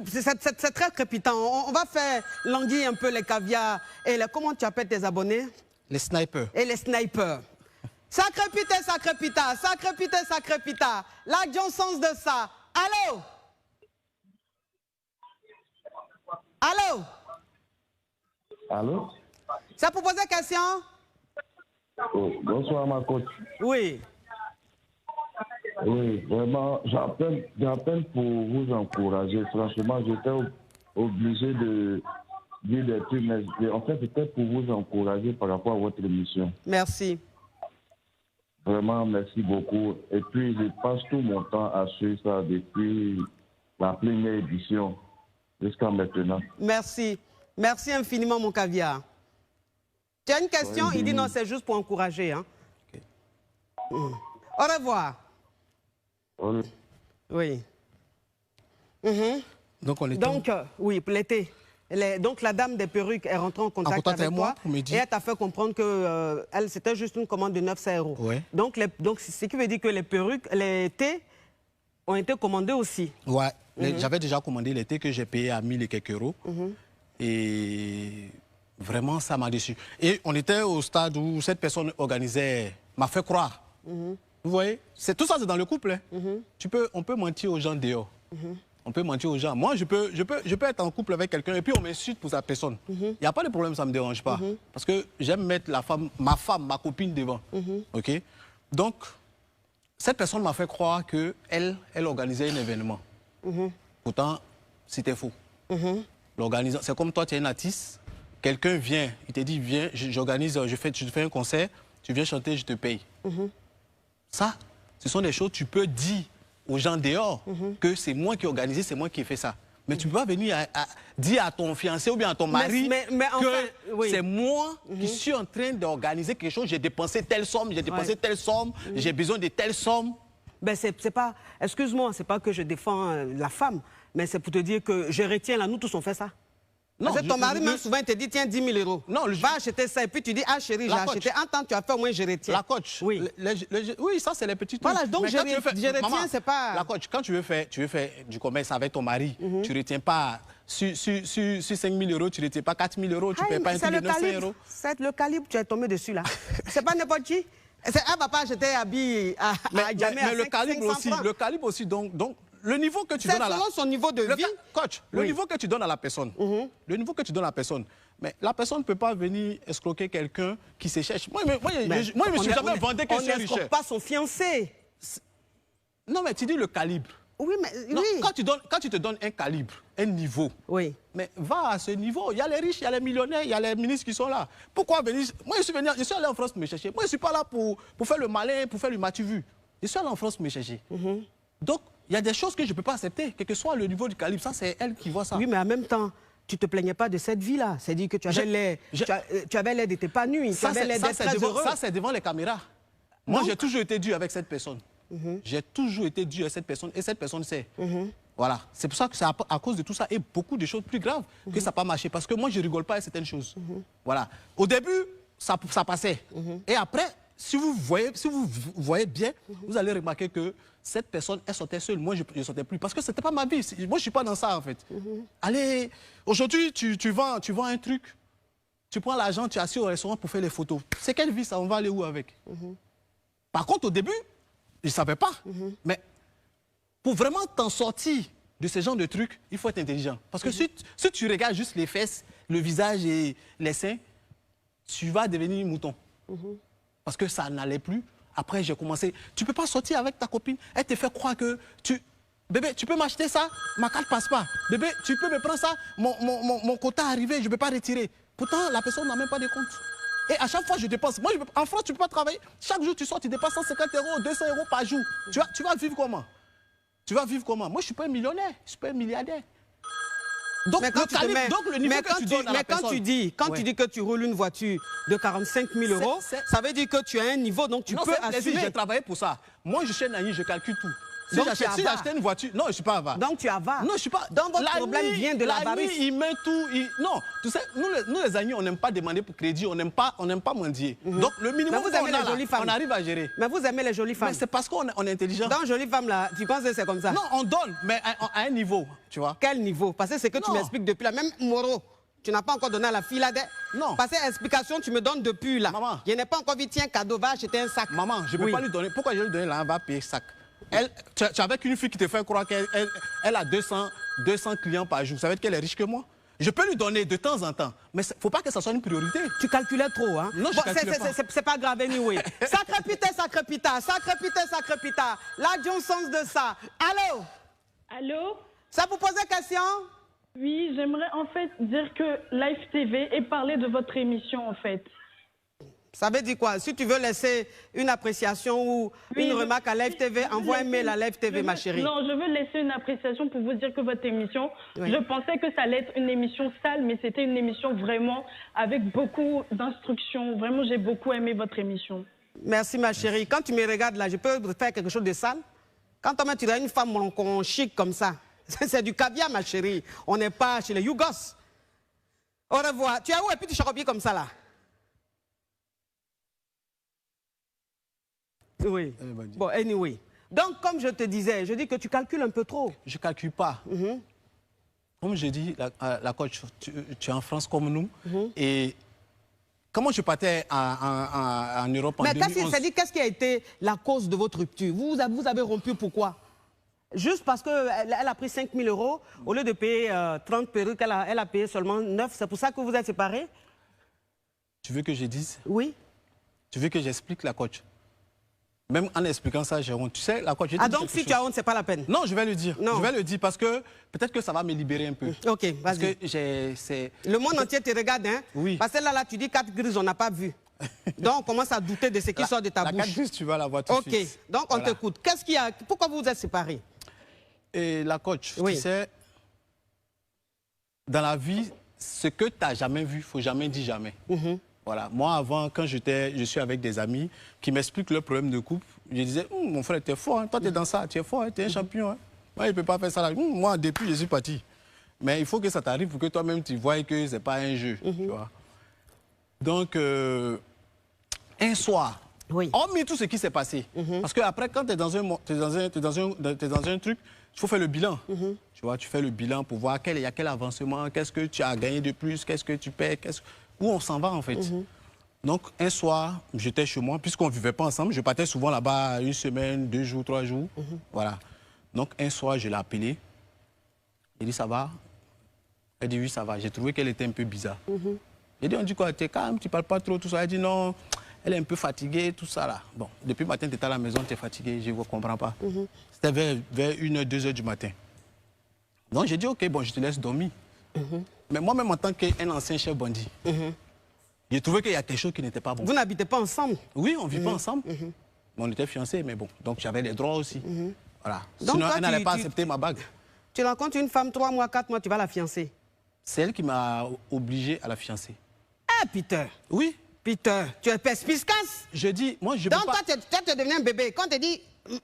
C'est très crépitant. On va faire languir un peu les caviars. Et comment tu appelles tes abonnés? Les snipers. Et les snipers. Ça crépita, ça crépita, ça crépita, ça crépita. La sens de ça. Allô? Allô? Allô? Ça pour poser question? Oh, bonsoir, ma coach. Oui. Oui, vraiment, j'appelle pour vous encourager. Franchement, j'étais obligé de dire des trucs, mais en fait, c'était pour vous encourager par rapport à votre émission. Merci. Vraiment, merci beaucoup. Et puis, je passe tout mon temps à suivre ça depuis la première édition jusqu'à maintenant. Merci. Merci infiniment, mon caviar. Tu as une question? Il dit non, c'est juste pour encourager. Hein. Au revoir. Oui. Donc, on est oui, pour l'été. Donc, la dame des perruques est rentrée en contact avec toi et elle t'a fait comprendre que c'était juste une commande de 900 €. Ouais. Donc, ce qui veut dire que les perruques, les thés ont été commandés aussi. Ouais. J'avais déjà commandé les thés que j'ai payé à 1000 et quelques euros. Et vraiment, ça m'a déçu. Et on était au stade où cette personne organisait, m'a fait croire. Vous voyez, tout ça, c'est dans le couple. Hein. On peut mentir aux gens dehors. On peut mentir aux gens. Moi, je peux être en couple avec quelqu'un et puis on m'insulte pour sa personne. Il n'y a pas de problème, ça ne me dérange pas. Parce que j'aime mettre ma copine devant. OK? Donc, cette personne m'a fait croire qu'elle organisait un événement. Pourtant, c'était faux. C'est comme toi, tu es un artiste. Quelqu'un vient, il te dit, viens, j'organise, je fais un concert, tu viens chanter, je te paye. Ça, ce sont des choses que tu peux dire aux gens dehors que c'est moi qui ai organisé, c'est moi qui ai fait ça. Mais tu ne peux pas venir dire à ton fiancé ou bien à ton mari que c'est moi qui suis en train d'organiser quelque chose, j'ai dépensé telle somme, j'ai besoin de telle somme. Ben c'est pas, excuse-moi, c'est pas que je défends la femme, mais c'est pour te dire que je retiens là, nous tous on fait ça. Non, parce que ton mari, même souvent, il te dit, tiens, 10 000 €. Non, va acheter ça. Et puis tu dis, ah chérie, j'ai acheté. En temps, tu as fait, au moins, je retiens. La coach. Oui, oui, ça, c'est les petits trucs. Voilà, donc je retiens, c'est pas... La coach, quand tu veux faire du commerce avec ton mari, tu ne retiens pas... Sur 5 000 €, tu ne retiens pas 4 000 €, tu ne payes pas un truc de 900 €. C'est le calibre, tu es tombé dessus, là. C'est pas n'importe qui. Elle va pas acheter habillé à jamais à 500 le calibre aussi, donc le niveau que tu donnes à la... son niveau de vie. Coach, le niveau que tu donnes à la personne. Le niveau que tu donnes à la personne. Mais la personne ne peut pas venir escroquer quelqu'un qui se cherche. Moi, je me suis jamais vendu que je suis riche. On n'escroque pas son fiancé. Non, mais tu dis le calibre. Oui, mais... Non, quand tu te donnes un calibre, un niveau, mais va à ce niveau. Il y a les riches, il y a les millionnaires, il y a les ministres qui sont là. Pourquoi venir... Moi, je suis allé en France me chercher. Moi, je ne suis pas là pour faire le malin, pour faire le m'as-tu vu. Je suis allé en France me chercher. Donc, il y a des choses que je ne peux pas accepter, quel que soit le niveau du calibre. Ça, c'est elle qui voit ça. Oui, mais en même temps, tu ne te plaignais pas de cette vie-là. C'est-à-dire que tu avais l'air d'être épanoui. Ça, c'est devant les caméras. Moi, j'ai toujours été dur avec cette personne. J'ai toujours été dur avec cette personne. Et cette personne sait. Voilà. C'est pour ça que c'est à cause de tout ça et beaucoup de choses plus graves que ça n'a pas marché. Parce que moi, je ne rigole pas avec certaines choses. Voilà. Au début, ça passait. Et après, si vous voyez bien, vous allez remarquer que cette personne, elle sortait seule. Moi, je ne sortais plus. Parce que ce n'était pas ma vie. Moi, je ne suis pas dans ça, en fait. Allez, aujourd'hui, tu vends un truc. Tu prends l'argent, tu es assis au restaurant pour faire les photos. C'est quelle vie, ça? On va aller où avec? Par contre, au début, je ne savais pas. Mais pour vraiment t'en sortir de ce genre de trucs, il faut être intelligent. Parce que si tu regardes juste les fesses, le visage et les seins, tu vas devenir mouton. Parce que ça n'allait plus. Après, j'ai commencé... Tu ne peux pas sortir avec ta copine. Elle te fait croire que tu... bébé, tu peux m'acheter ça? Ma carte passe pas. Bébé, tu peux me prendre ça? Mon quota est arrivé, je ne peux pas retirer. Pourtant, la personne n'a même pas de compte. Et à chaque fois, je dépense. Moi, en France, tu ne peux pas travailler. Chaque jour, tu sors, tu dépenses 150 €, 200 € par jour. Tu vas vivre comment? Tu vas vivre comment? Moi, je ne suis pas un millionnaire, je ne suis pas un milliardaire. Donc, le niveau que tu donnes à la personne... Quand tu dis que tu roules une voiture de 45 000 €, ça veut dire que tu as un niveau, donc tu peux assumer. J'ai travaillé pour ça. Moi, je suis un ami, je calcule tout. Si j'achetais une voiture... Non, je ne suis pas avare. Donc tu avales. Non, je ne suis pas... Donc votre problème vient de l'avarice. Il met tout... Non, tu sais, nous les amis, on n'aime pas demander pour crédit, on n'aime pas mendier. Donc le minimum on arrive à gérer. Mais vous aimez les jolies femmes. Mais c'est parce qu'on est intelligent. Dans jolies femmes, là, tu penses que c'est comme ça? Non, on donne, mais à un niveau, tu vois. Quel niveau? Parce que c'est que tu m'expliques depuis là. Même Moro, tu n'as pas encore donné à la fille là. Non. Parce que explication, tu me donnes depuis là. Maman. Je n'ai pas encore dit, tiens, cadeau, va acheter un sac. Maman, je ne peux pas lui donner. Pourquoi je vais lui donner là, elle va payer sac? Tu es avec une fille qui te fait croire qu'elle a 200 clients par jour. Ça veut dire qu'elle est riche que moi. Je peux lui donner de temps en temps, mais il ne faut pas que ça soit une priorité. Tu calculais trop, hein? Non, je calculais pas. C'est pas grave, anyway. Sacré pita, sacré pita, sacré pita, sacré pita. La Johnson de ça. Allô? Allô? Ça vous pose des questions? Oui, j'aimerais en fait dire que Live TV et parler de votre émission en fait. Ça veut dire quoi? Si tu veux laisser une appréciation ou une remarque à Live TV, envoie un mail à Live TV, ma chérie. Non, je veux laisser une appréciation pour vous dire que votre émission, je pensais que ça allait être une émission sale, mais c'était une émission vraiment avec beaucoup d'instructions. Vraiment, j'ai beaucoup aimé votre émission. Merci, ma chérie. Quand tu me regardes là, je peux faire quelque chose de sale? Quand tu as une femme chic comme ça, c'est du caviar, ma chérie. On n'est pas chez les Yougos. Au revoir. Tu as où un petit charobier comme ça là? Oui. Bon, anyway. Donc, comme je te disais, je dis que tu calcules un peu trop. Je ne calcule pas. Comme je dis, la coach, tu es en France comme nous. Et comment je partais en Europe en 2011? Mais qu'est-ce qui a été la cause de votre rupture? Vous avez rompu pourquoi? Juste parce qu'elle a pris 5 000 €, au lieu de payer 30 perruques, elle a payé seulement 9. C'est pour ça que vous êtes séparés? Tu veux que je dise? Oui. Tu veux que j'explique, la coach? Même en expliquant ça, j'ai honte. Tu sais, la coach... donc si tu as honte, c'est pas la peine? Non, je vais le dire. Non. Je vais le dire parce que peut-être que ça va me libérer un peu. Ok, vas-y. Parce que c'est... Le monde entier te regarde, hein? Oui. Parce que là, tu dis 4 grises, on n'a pas vu. Donc, on commence à douter de ce qui sort de ta bouche. La 4 grises, tu vas la voir tout de suite. Ok, donc on t'écoute. Qu'est-ce qu'il y a? Pourquoi vous vous êtes séparés? Et la coach, tu sais, dans la vie, ce que tu n'as jamais vu, il ne faut jamais dire jamais. Voilà. Moi, avant, quand je suis avec des amis qui m'expliquent leurs problèmes de couple, je disais, mon frère, tu es fort, hein. Toi, tu es dans ça, tu es fort, hein. Tu es un champion. Hein. Moi, il ne peut pas faire ça. Là. Moi, depuis, je suis parti. Mais il faut que ça t'arrive pour que toi-même, tu vois que ce n'est pas un jeu. Tu vois. Donc, un soir, hormis tout ce qui s'est passé, parce qu'après, quand tu es dans un truc, il faut faire le bilan. Tu vois, tu fais le bilan pour voir il y a quel avancement, qu'est-ce que tu as gagné de plus, qu'est-ce que tu perds, où on s'en va en fait. Donc un soir, j'étais chez moi, puisqu'on ne vivait pas ensemble, je partais souvent là-bas 1 semaine, 2 jours, 3 jours. Voilà. Donc un soir, je l'ai appelée. Il dit, ça va? Elle dit, oui, ça va. J'ai trouvé qu'elle était un peu bizarre. J'ai dit, on dit quoi? Tu es calme, tu ne parles pas trop, tout ça. Elle dit, non, elle est un peu fatiguée, tout ça là. Bon, depuis le matin, tu étais à la maison, tu es fatiguée, je ne comprends pas. C'était vers 1h, 2h du matin. Donc j'ai dit, ok, bon, je te laisse dormir. Mais moi-même, en tant qu'un ancien chef bandit, j'ai trouvé qu'il y a quelque chose qui n'était pas bon. Vous n'habitez pas ensemble? Oui, on ne vit pas ensemble. Mais on était fiancés, mais bon, donc j'avais les droits aussi. Voilà. Donc, sinon, elle n'allait pas accepter ma bague. Tu rencontres une femme 3 mois, 4 mois, tu vas la fiancer? C'est elle qui m'a obligé à la fiancer. Ah, Peter! Oui. Peter, tu es perspicace? Je dis, moi, je donc, peux pas... toi, tu es devenu un bébé. Quand on te dit,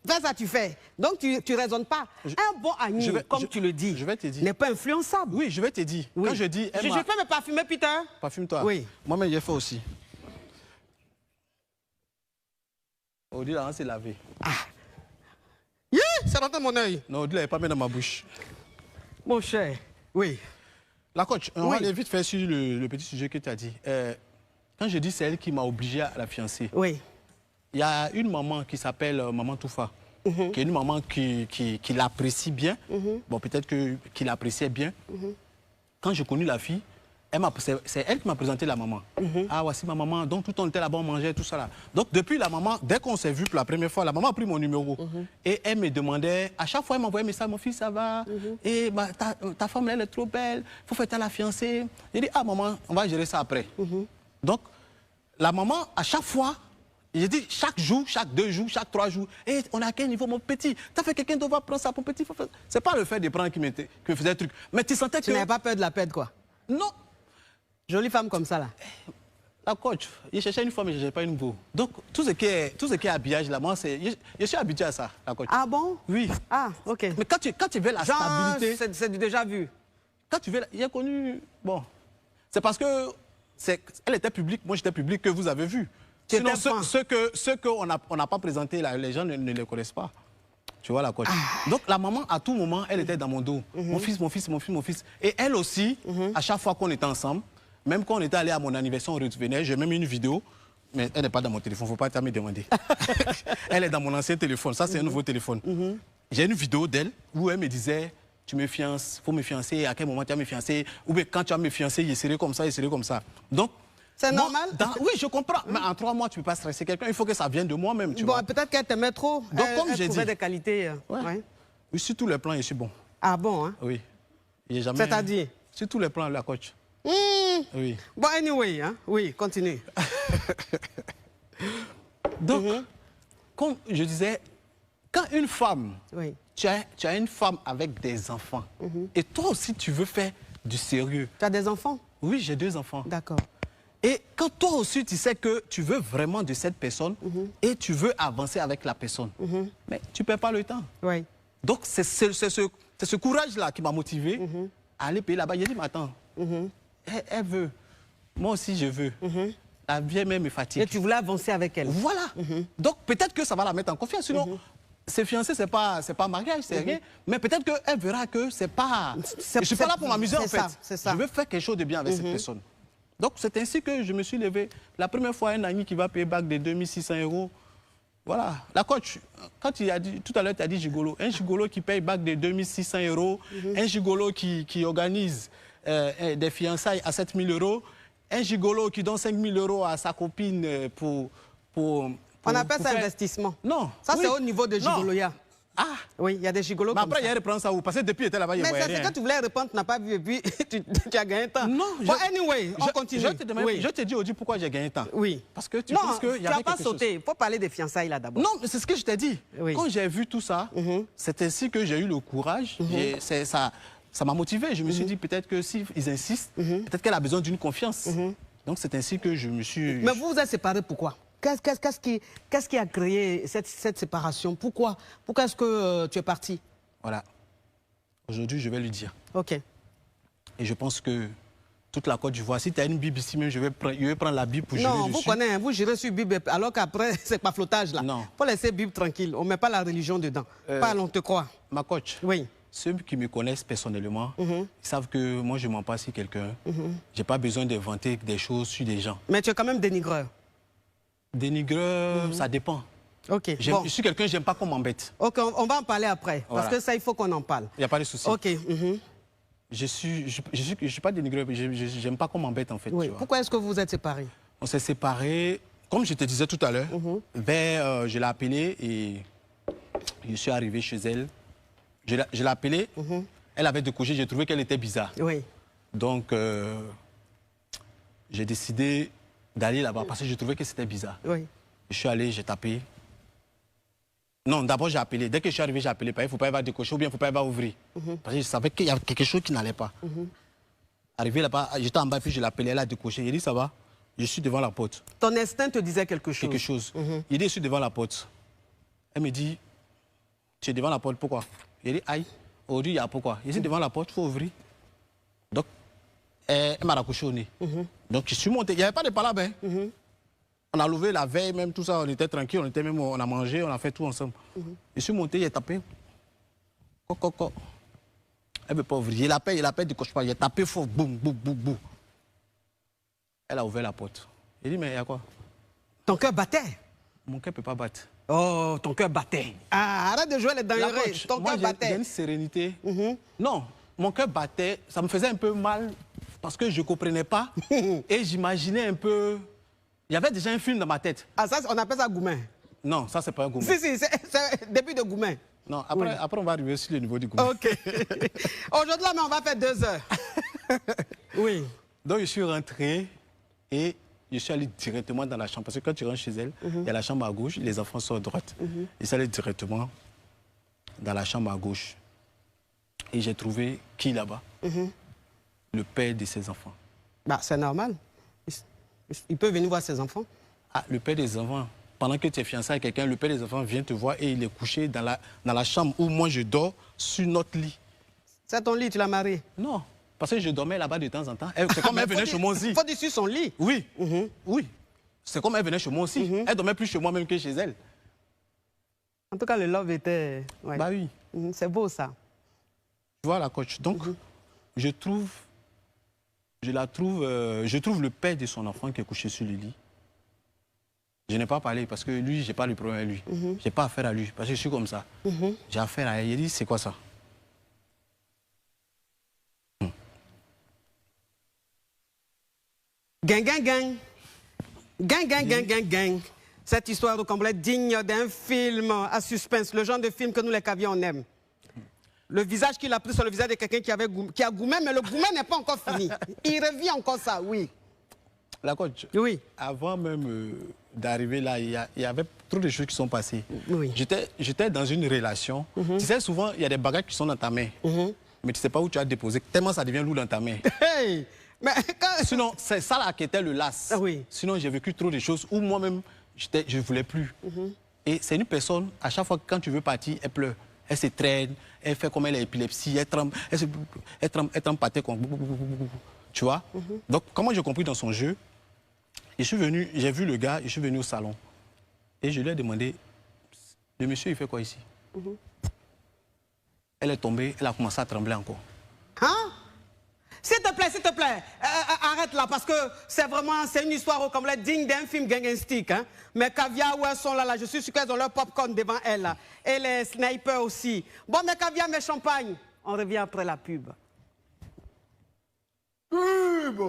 fais ça, tu fais. Donc, tu ne raisonnes pas. Un bon ami, comme tu le dis, n'est pas influençable. Oui, je vais te dire. Quand je dis... Je peux me parfumer, Peter? Parfume-toi. Oui. Moi-même, j'ai fait aussi. Odile, on s'est lavé. Ah. Yeah, c'est rentré dans mon œil. Non, Odile, elle n'est pas mis dans ma bouche. Mon cher, oui. La coach, on va aller vite faire sur le petit sujet que tu as dit. Quand je dis c'est elle qui m'a obligé à la fiancer, il y a une maman qui s'appelle Maman Toufa, qui est une maman qui l'apprécie bien. Bon, peut-être qu'il l'appréciait bien. Quand j'ai connu la fille, c'est elle qui m'a présenté la maman. Ah, voici ma maman. Donc, tout le temps, on était là-bas, on mangeait, tout ça là. Donc, depuis la maman, dès qu'on s'est vu pour la première fois, la maman a pris mon numéro. Et elle me demandait, à chaque fois, elle m'envoyait un message, mon fils, ça va? Et bah, ta femme, elle est trop belle. Il faut faire la fiancée. J'ai dit, ah, maman, on va gérer ça après. Donc, la maman, à chaque fois, j'ai dit, chaque jour, chaque 2 jours, chaque 3 jours, et on est à quel niveau, mon petit? T'as fait quelqu'un d'autre va prendre ça, mon petit? C'est pas le fait de prendre qui me faisait le truc. Mais tu sentais que... Tu n'avais pas peur de la perdre, quoi? Non. Jolie femme comme ça, là. La coach, il cherchait une femme, mais je ne cherchais pas une beau. Donc, tout ce qui est habillage, là, moi, je suis habitué à ça, la coach. Ah bon? Oui. Ah, ok. Mais quand tu veux la stabilité... C'est déjà vu. Quand tu veux... J'ai connu... Bon, c'est parce que elle était publique, moi j'étais public, que vous avez vu. Sinon, ceux qu'on n'a pas présenté, là, les gens ne les connaissent pas. Tu vois la coach. Donc la maman, à tout moment, elle était dans mon dos. Mon fils, mon fils, mon fils, mon fils. Et elle aussi, à chaque fois qu'on était ensemble, même quand on était allé à mon anniversaire, on revenait, j'ai même une vidéo, mais elle n'est pas dans mon téléphone, il ne faut pas me demander. Elle est dans mon ancien téléphone, ça c'est un nouveau téléphone. J'ai une vidéo d'elle où elle me disait, tu me fiances, il faut me fiancer, à quel moment tu vas me fiancer, ou bien quand tu vas me fiancer, il serait comme ça, il serait comme ça. Donc, c'est normal? Oui, je comprends. Mais en 3 mois, tu ne peux pas stresser quelqu'un. Il faut que ça vienne de moi-même. Bon, peut-être qu'elle t'aimait trop. Donc, comme j'ai dit... Elle trouvait des qualités. Ouais. Oui, sur tous les plans, je suis bon. Ah bon, hein? Oui. Jamais... C'est-à-dire? Sur tous les plans, la coach. Oui. Bon, anyway, hein? Oui, continue. Donc, comme je disais, quand une femme, tu as une femme avec des enfants, et toi aussi, tu veux faire du sérieux. Tu as des enfants? Oui, j'ai 2 enfants. D'accord. Et quand toi aussi, tu sais que tu veux vraiment de cette personne et tu veux avancer avec la personne, mais tu ne perds pas le temps. Oui. Donc, c'est ce courage-là qui m'a motivé à aller payer là-bas. J'ai dit, mais attends, elle veut. Moi aussi, je veux. La vie même me fatigue. Et tu voulais avancer avec elle. Voilà. Donc, peut-être que ça va la mettre en confiance. Sinon, ses fiancés, ce n'est pas mariage, c'est rien. Mais peut-être qu'elle verra que c'est pas... Je ne suis pas là pour m'amuser, en fait. Je veux faire quelque chose de bien avec cette personne. Donc, c'est ainsi que je me suis levé. La première fois, un ami qui va payer bac de 2600 €. Voilà. La coach, quand tu as dit, tout à l'heure, tu as dit gigolo. Un gigolo qui paye bac de 2600 €, un gigolo qui organise des fiançailles à 7000 €, un gigolo qui donne 5000 € à sa copine pour on appelle ça investissement. Non. Ça, c'est au niveau de gigoloya. Ah. Oui, il y a des gigolos comme après, ça. il reprend ça où? Parce que depuis, il était là-bas, il voyait rien. Mais c'est quand tu voulais répondre, tu n'as pas vu et puis tu as gagné un temps. Non. Bon, anyway, on continue. Je te dis, Audi, pourquoi j'ai gagné un temps. Oui. Parce que tu penses qu'il y avait quelque chose. Non, tu n'as pas sauté. Il faut parler des fiançailles là d'abord. Non, mais c'est ce que je t'ai dit. Oui. Quand j'ai vu tout ça, c'est ainsi que j'ai eu le courage. Ça m'a motivé. Je me suis dit, peut-être que s'ils insistent, peut-être qu'elle a besoin d'une confiance. Donc, c'est ainsi que je me suis... Mais vous vous êtes séparés, pourquoi? Qu'est-ce qui a créé cette séparation? Pourquoi est-ce que tu es parti? Voilà. Aujourd'hui, je vais lui dire. OK. Et je pense que toute la Côte d'Ivoire, si tu as une Bible ici même, je vais prendre la Bible pour jurer dessus. Non, vous connaissez, vous jurez sur Bible, alors qu'après, c'est pas flottage là. Non. Il faut laisser Bible tranquille. On ne met pas la religion dedans. Parle, on te croit. Ma coach. Oui. Ceux qui me connaissent personnellement, ils savent que moi, je ne mens pas sur quelqu'un. Je n'ai pas besoin d'inventer des choses sur des gens. Mais tu es quand même dénigreur. Dénigreur, ça dépend. Ok. Je suis quelqu'un, je n'aime pas qu'on m'embête. Ok, on va en parler après. Voilà. Parce que ça, il faut qu'on en parle. Il n'y a pas de souci. Ok. Je suis pas dénigreur, je n'aime pas qu'on m'embête en fait. Oui. Tu vois. Pourquoi est-ce que vous vous êtes séparés? On s'est séparés, comme je te disais tout à l'heure, je l'ai appelée et je suis arrivé chez elle. Je l'ai appelée, elle avait décoché, j'ai trouvé qu'elle était bizarre. Oui. Donc, j'ai décidé d'aller là-bas parce que je trouvais que c'était bizarre. Oui. Je suis allé, j'ai tapé. Non, d'abord j'ai appelé. Dès que je suis arrivé, j'ai appelé. Il ne faut pas y avoir décoché ou bien il ne faut pas y avoir ouvrir. Parce que je savais qu'il y avait quelque chose qui n'allait pas. Arrivé là-bas, j'étais en bas, puis je l'ai appelé, elle a décoché. Il dit, ça va? Je suis devant la porte. Ton instinct te disait quelque chose? Quelque chose. Il dit, je suis devant la porte. Elle me dit, tu es devant la porte, pourquoi? Il dit, aïe, aujourd'hui, il y a pourquoi? Je suis devant la porte, il faut ouvrir. Donc, elle m'a raccroché au nez. Donc, je suis monté. Il n'y avait pas de palabre. On a levé la veille, même tout ça, on était tranquille, on a mangé, on a fait tout ensemble. Je suis monté, il a tapé. Coco. Elle ne veut pas ouvrir. Il appelle du cauchemar. Il a tapé fort, boum, boum, boum, boum. Elle a ouvert la porte. Il dit, mais il y a quoi? Ton cœur battait? Mon cœur ne peut pas battre. Oh, ton cœur battait. Ah, arrête de jouer les dangereux. Ton cœur battait. J'ai une sérénité. Non, mon cœur battait, ça me faisait un peu mal parce que je ne comprenais pas et j'imaginais un peu... Il y avait déjà un film dans ma tête. Ah, ça, on appelle ça Goumen. Non, ça, c'est pas un Goumen. Si, c'est début de Goumen. Non, après, on va arriver sur le niveau du Goumen. OK. Aujourd'hui, là, mais on va faire 2 heures. Oui. Donc, je suis rentré et je suis allé directement dans la chambre. Parce que quand tu rentres chez elle, il y a la chambre à gauche, les enfants sont à droite. Je suis allé directement dans la chambre à gauche. Et j'ai trouvé qui là-bas? Le père de ses enfants. Bah, c'est normal. Il peut venir voir ses enfants. Ah, le père des enfants. Pendant que tu es fiancé avec quelqu'un, le père des enfants vient te voir et il est couché dans la chambre où moi je dors sur notre lit. C'est ton lit, tu l'as marié? Non, parce que je dormais là-bas de temps en temps. C'est comme elle venait chez moi aussi. Il faut dire sur son lit. Oui, oui. C'est comme elle venait chez moi aussi. Elle dormait plus chez moi même que chez elle. En tout cas, le love était... Ouais. Bah oui. C'est beau, ça. Tu vois la coach. Donc, je trouve le père de son enfant qui est couché sur le lit. Je n'ai pas parlé parce que lui, je n'ai pas le problème avec lui. Je n'ai pas affaire à lui parce que je suis comme ça. J'ai affaire à elle. Il dit, c'est quoi ça? Gang, gang, gang. Gang, gang, gang, gang, gang. Cette histoire de complète digne d'un film à suspense, le genre de film que nous, les caviars, on aime. Le visage qu'il a pris sur le visage de quelqu'un qui a Goumen, mais le Goumen n'est pas encore fini. Il revit encore ça, oui. La coach, oui. Avant même d'arriver là, il y avait trop de choses qui sont passées. Oui. J'étais dans une relation. Tu sais, souvent, il y a des bagages qui sont dans ta main. Mais tu ne sais pas où tu as déposé, tellement ça devient lourd dans ta main. Hey! Mais quand... Sinon, c'est ça là qui était le las. Oui. Sinon, j'ai vécu trop de choses où moi-même, je ne voulais plus. Et c'est une personne, à chaque fois que quand tu veux partir, elle pleure. Elle se traîne, elle fait comme elle a épilepsie, elle tremble par terre. Tu vois? Donc, comment j'ai compris dans son jeu, j'ai vu le gars, je suis venu au salon. Et je lui ai demandé, le monsieur, il fait quoi ici? Elle est tombée, elle a commencé à trembler encore. Hein? S'il te plaît, arrête là, parce que c'est une histoire au complet digne d'un film gangsteristique. Hein? Mais Caviar, où elles sont là, je suis sûr qu'elles ont leur popcorn devant elles. Là. Et les snipers aussi. Bon, mes Caviar, mes champagnes, on revient après la pub. Pub!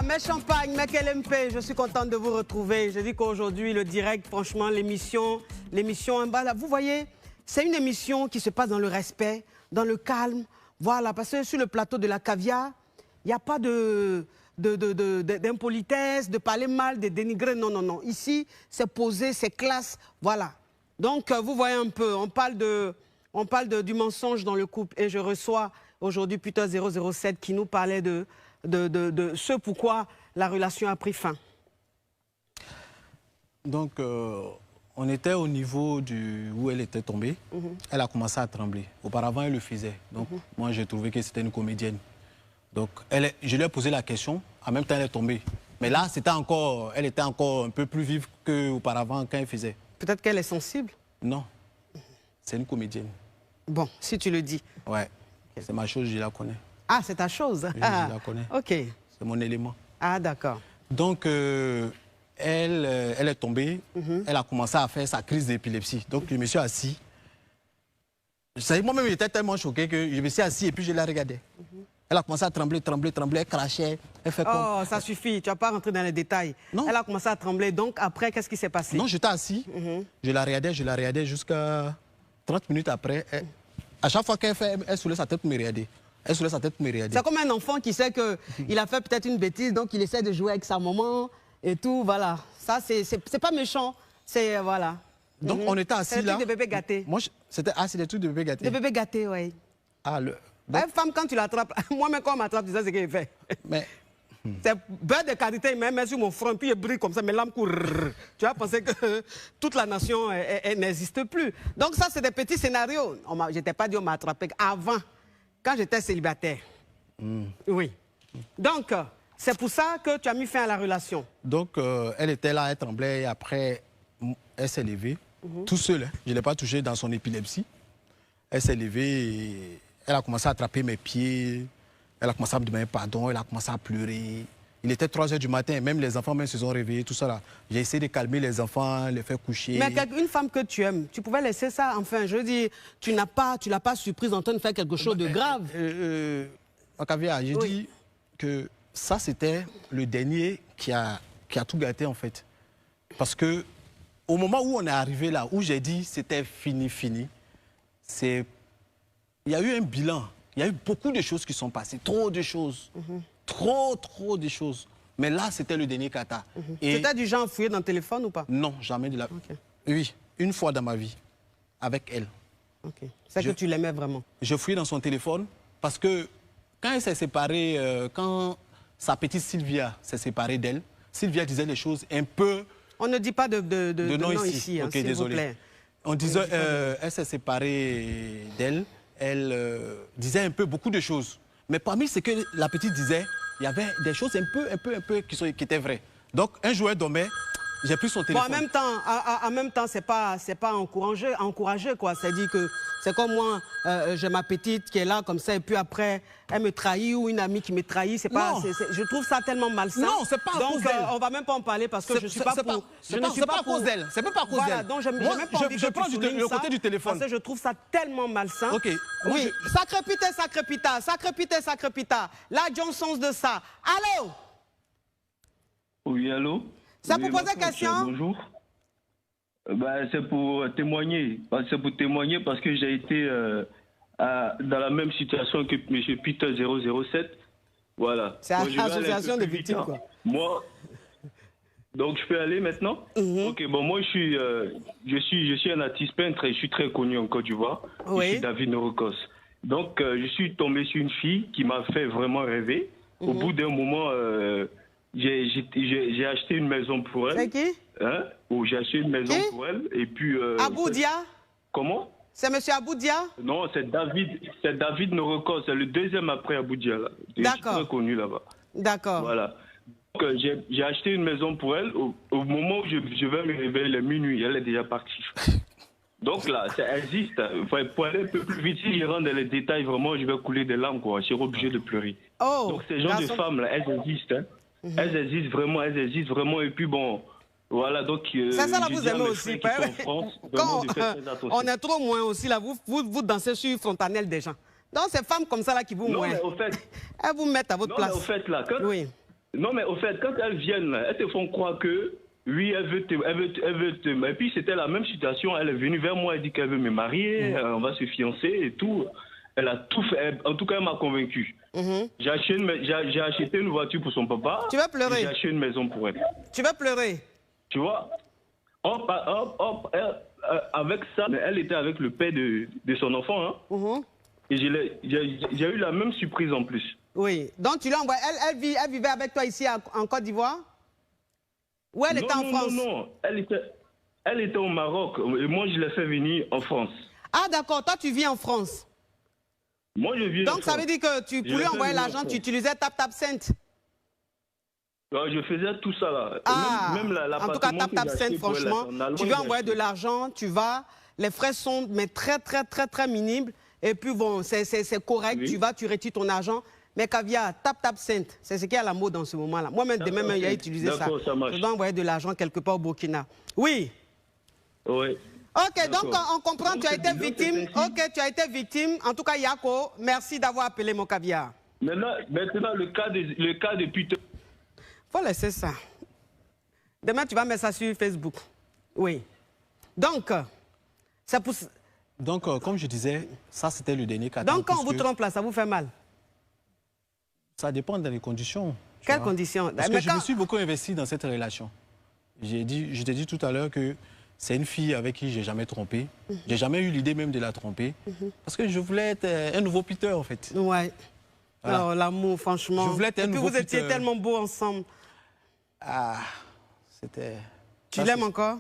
Mes champagnes, mes KLMP, je suis contente de vous retrouver. Je dis qu'aujourd'hui, le direct, franchement, l'émission en bas, là, vous voyez, c'est une émission qui se passe dans le respect, dans le calme. Voilà, parce que sur le plateau de la Caviar, il n'y a pas d'impolitesse, de parler mal, de dénigrer. Non, non, non. Ici, c'est posé, c'est classe. Voilà. Donc, vous voyez un peu, on parle du mensonge dans le couple. Et je reçois aujourd'hui Peter 007 qui nous parlait de ce pourquoi la relation a pris fin. Donc, on était au niveau où elle était tombée. Elle a commencé à trembler. Auparavant, elle le faisait. Donc, moi, j'ai trouvé que c'était une comédienne. Donc, je lui ai posé la question. En même temps, elle est tombée. Mais là, elle était encore un peu plus vive qu'auparavant quand elle faisait. Peut-être qu'elle est sensible? Non. C'est une comédienne. Bon, si tu le dis. Ouais. C'est ma chose, je la connais. Ah, c'est ta chose? Je la connais. OK. C'est mon élément. Ah, d'accord. Donc, elle est tombée. Elle a commencé à faire sa crise d'épilepsie. Donc, je me suis assis. Moi-même, j'étais tellement choqué que je me suis assis et puis je la regardais. Elle a commencé à trembler, elle crachait. Elle fait oh, ça suffit. Tu ne vas pas rentrer dans les détails. Non. Elle a commencé à trembler. Donc, après, qu'est-ce qui s'est passé? Non, j'étais assis. Je la regardais jusqu'à 30 minutes après. À chaque fois qu'elle fait, elle soulève sa tête pour me regarder. C'est comme un enfant qui sait qu'il a fait peut-être une bêtise, donc il essaie de jouer avec sa maman et tout, voilà. Ça, c'est pas méchant, c'est, voilà. Donc, on était assis là. C'est des trucs de bébé gâté. Moi, c'est des trucs de bébé gâté. De bébé gâté, oui. Ah, donc... Une femme, quand tu l'attrapes, moi-même, quand on m'attrape, tu sais ce qu'il fait. Mais... C'est beurre de karité, il met sur mon front, puis il brille comme ça, mes lames courent. Tu vas penser que toute la nation n'existe plus. Donc ça, c'est des petits scénarios. Je t'ai pas dit on m'a attrapé avant, quand j'étais célibataire. Oui. Donc, c'est pour ça que tu as mis fin à la relation. Donc, elle était là, elle tremblait, et après, elle s'est levée, tout seul. Hein. Je ne l'ai pas touchée dans son épilepsie. Elle s'est levée et elle a commencé à attraper mes pieds. Elle a commencé à me demander pardon, elle a commencé à pleurer. Il était 3 h du matin, même les enfants même se sont réveillés, tout ça là. J'ai essayé de calmer les enfants, les faire coucher. Mais une femme que tu aimes, tu pouvais laisser ça, enfin, je veux dire, tu l'as pas surprise en train de faire quelque chose de grave. Makavia, j'ai dit que ça, c'était le dernier qui a tout gâté, en fait. Parce que au moment où on est arrivé là, où j'ai dit c'était fini, il y a eu un bilan. Il y a eu beaucoup de choses qui sont passées, trop de choses. Trop de choses. Mais là, c'était le dernier kata. C'était du genre fouiller dans le téléphone ou pas? Non, jamais de la... Oui, une fois dans ma vie, avec elle. C'est que tu l'aimais vraiment? Je fouillais dans son téléphone parce que quand elle s'est séparée, quand sa petite Sylvia s'est séparée d'elle, Sylvia disait les choses un peu... On ne dit pas de nom ici, hein, ok, s'il vous plaît. On disait, elle s'est séparée d'elle, elle disait un peu beaucoup de choses. Mais parmi ce que la petite disait, il y avait des choses un peu qui étaient vraies. Donc, un jour, elle dormait, j'ai pris son téléphone. Bon, en même temps, c'est pas encouragé, quoi. C'est-à-dire que c'est comme moi, j'ai ma petite qui est là comme ça, et puis après, elle me trahit, ou une amie qui me trahit. C'est pas, je trouve ça tellement malsain. Non, c'est pas à cause d'elle. Donc, on va même pas en parler parce que je suis pas pour... C'est pas à cause d'elle. C'est pas à cause d'elle. Voilà, donc je prends le côté du téléphone. Parce que je trouve ça tellement malsain. Ok. Oui, sacré pita. Là, Johnson de ça. Allô? Oui, allô? C'est pour poser question? Bonjour. C'est pour témoigner. C'est pour témoigner parce que j'ai été dans la même situation que M. Peter 007. Voilà. C'est l'association des victimes, quoi. Moi, donc je peux aller maintenant? Ok, bon, moi je suis un artiste peintre et je suis très connu en Côte d'Ivoire. Je suis David Norokos. Donc je suis tombé sur une fille qui m'a fait vraiment rêver. Au bout d'un moment, j'ai acheté une maison pour elle. C'est qui? J'ai acheté une maison pour elle et puis... Aboudia? Comment? C'est monsieur Aboudia? Non, c'est David Norokos, c'est le deuxième après Aboudia. D'accord. Je suis très connu là-bas. D'accord. Voilà. Donc j'ai acheté une maison pour elle. Au moment où je vais me réveiller, le minuit, elle est déjà partie. Donc là, ça existe. Pour aller un peu plus vite, si je rentre dans les détails, vraiment, je vais couler des larmes, quoi. Je serai obligé de pleurer. Donc ces gens de femmes, là, elles existent. Elles existent vraiment. Et puis bon, voilà, donc... c'est ça, là, vous aimez aussi. Quand on est trop moins aussi, là, vous dansez sur frontanelle des gens. Donc, ces femmes comme ça, là, qui vous moins, elles vous mettent à votre place. Mais au fait, là, Non, mais au fait, quand elles viennent, là, elles te font croire que, oui, elle veut te... Et puis, c'était la même situation. Elle est venue vers moi, elle dit qu'elle veut me marier, on va se fiancer et tout. Elle a tout fait. En tout cas, elle m'a convaincu. J'ai acheté une voiture pour son papa. Tu vas pleurer. J'ai acheté une maison pour elle. Tu vas pleurer. Tu vois, avec ça, elle était avec le père de son enfant. Hein. Et j'ai eu la même surprise en plus. Oui. Donc tu l'as envoyée. Elle vivait avec toi ici en Côte d'Ivoire? Ou elle était en France? Non. Elle était au Maroc. Et moi, je l'ai fait venir en France. Ah, d'accord. Toi, tu vis en France. Moi, je vis en France. Donc, ça veut dire que tu pouvais envoyer l'argent, tu utilisais TapTapSend. Je faisais tout ça là. Même en tout cas, TapTapSend, franchement, tu veux envoyer de l'argent, tu vas, les frais sont mais très minimes. Et puis bon, c'est correct, tu vas, tu retires ton argent. Mais Kavia, TapTapSend, c'est ce qui est à la mode en ce moment-là. Moi-même, demain, j'ai utilisé ça. Je dois envoyer de l'argent quelque part au Burkina. Oui. Oui. Ok, donc on comprend, tu as été victime. Ok, tu as été victime. En tout cas, Yako, merci d'avoir appelé mon Kavia. Maintenant, le cas de Peter. Faut laisser ça. Demain, tu vas mettre ça sur Facebook. Oui. Donc, ça pousse... Donc, comme je disais, ça, c'était le dernier cas. Donc, quand on vous trompe là, ça vous fait mal? Ça dépend des conditions. Quelles conditions? Parce que je me suis beaucoup investi dans cette relation. Je t'ai dit tout à l'heure que c'est une fille avec qui je n'ai jamais trompé. J'ai jamais eu l'idée même de la tromper. Parce que je voulais être un nouveau Peter, en fait. Ouais. Voilà. Alors, l'amour, franchement. Je voulais être un nouveau Peter. Vous étiez tellement beaux ensemble. Ah, c'était... Tu l'aimes encore?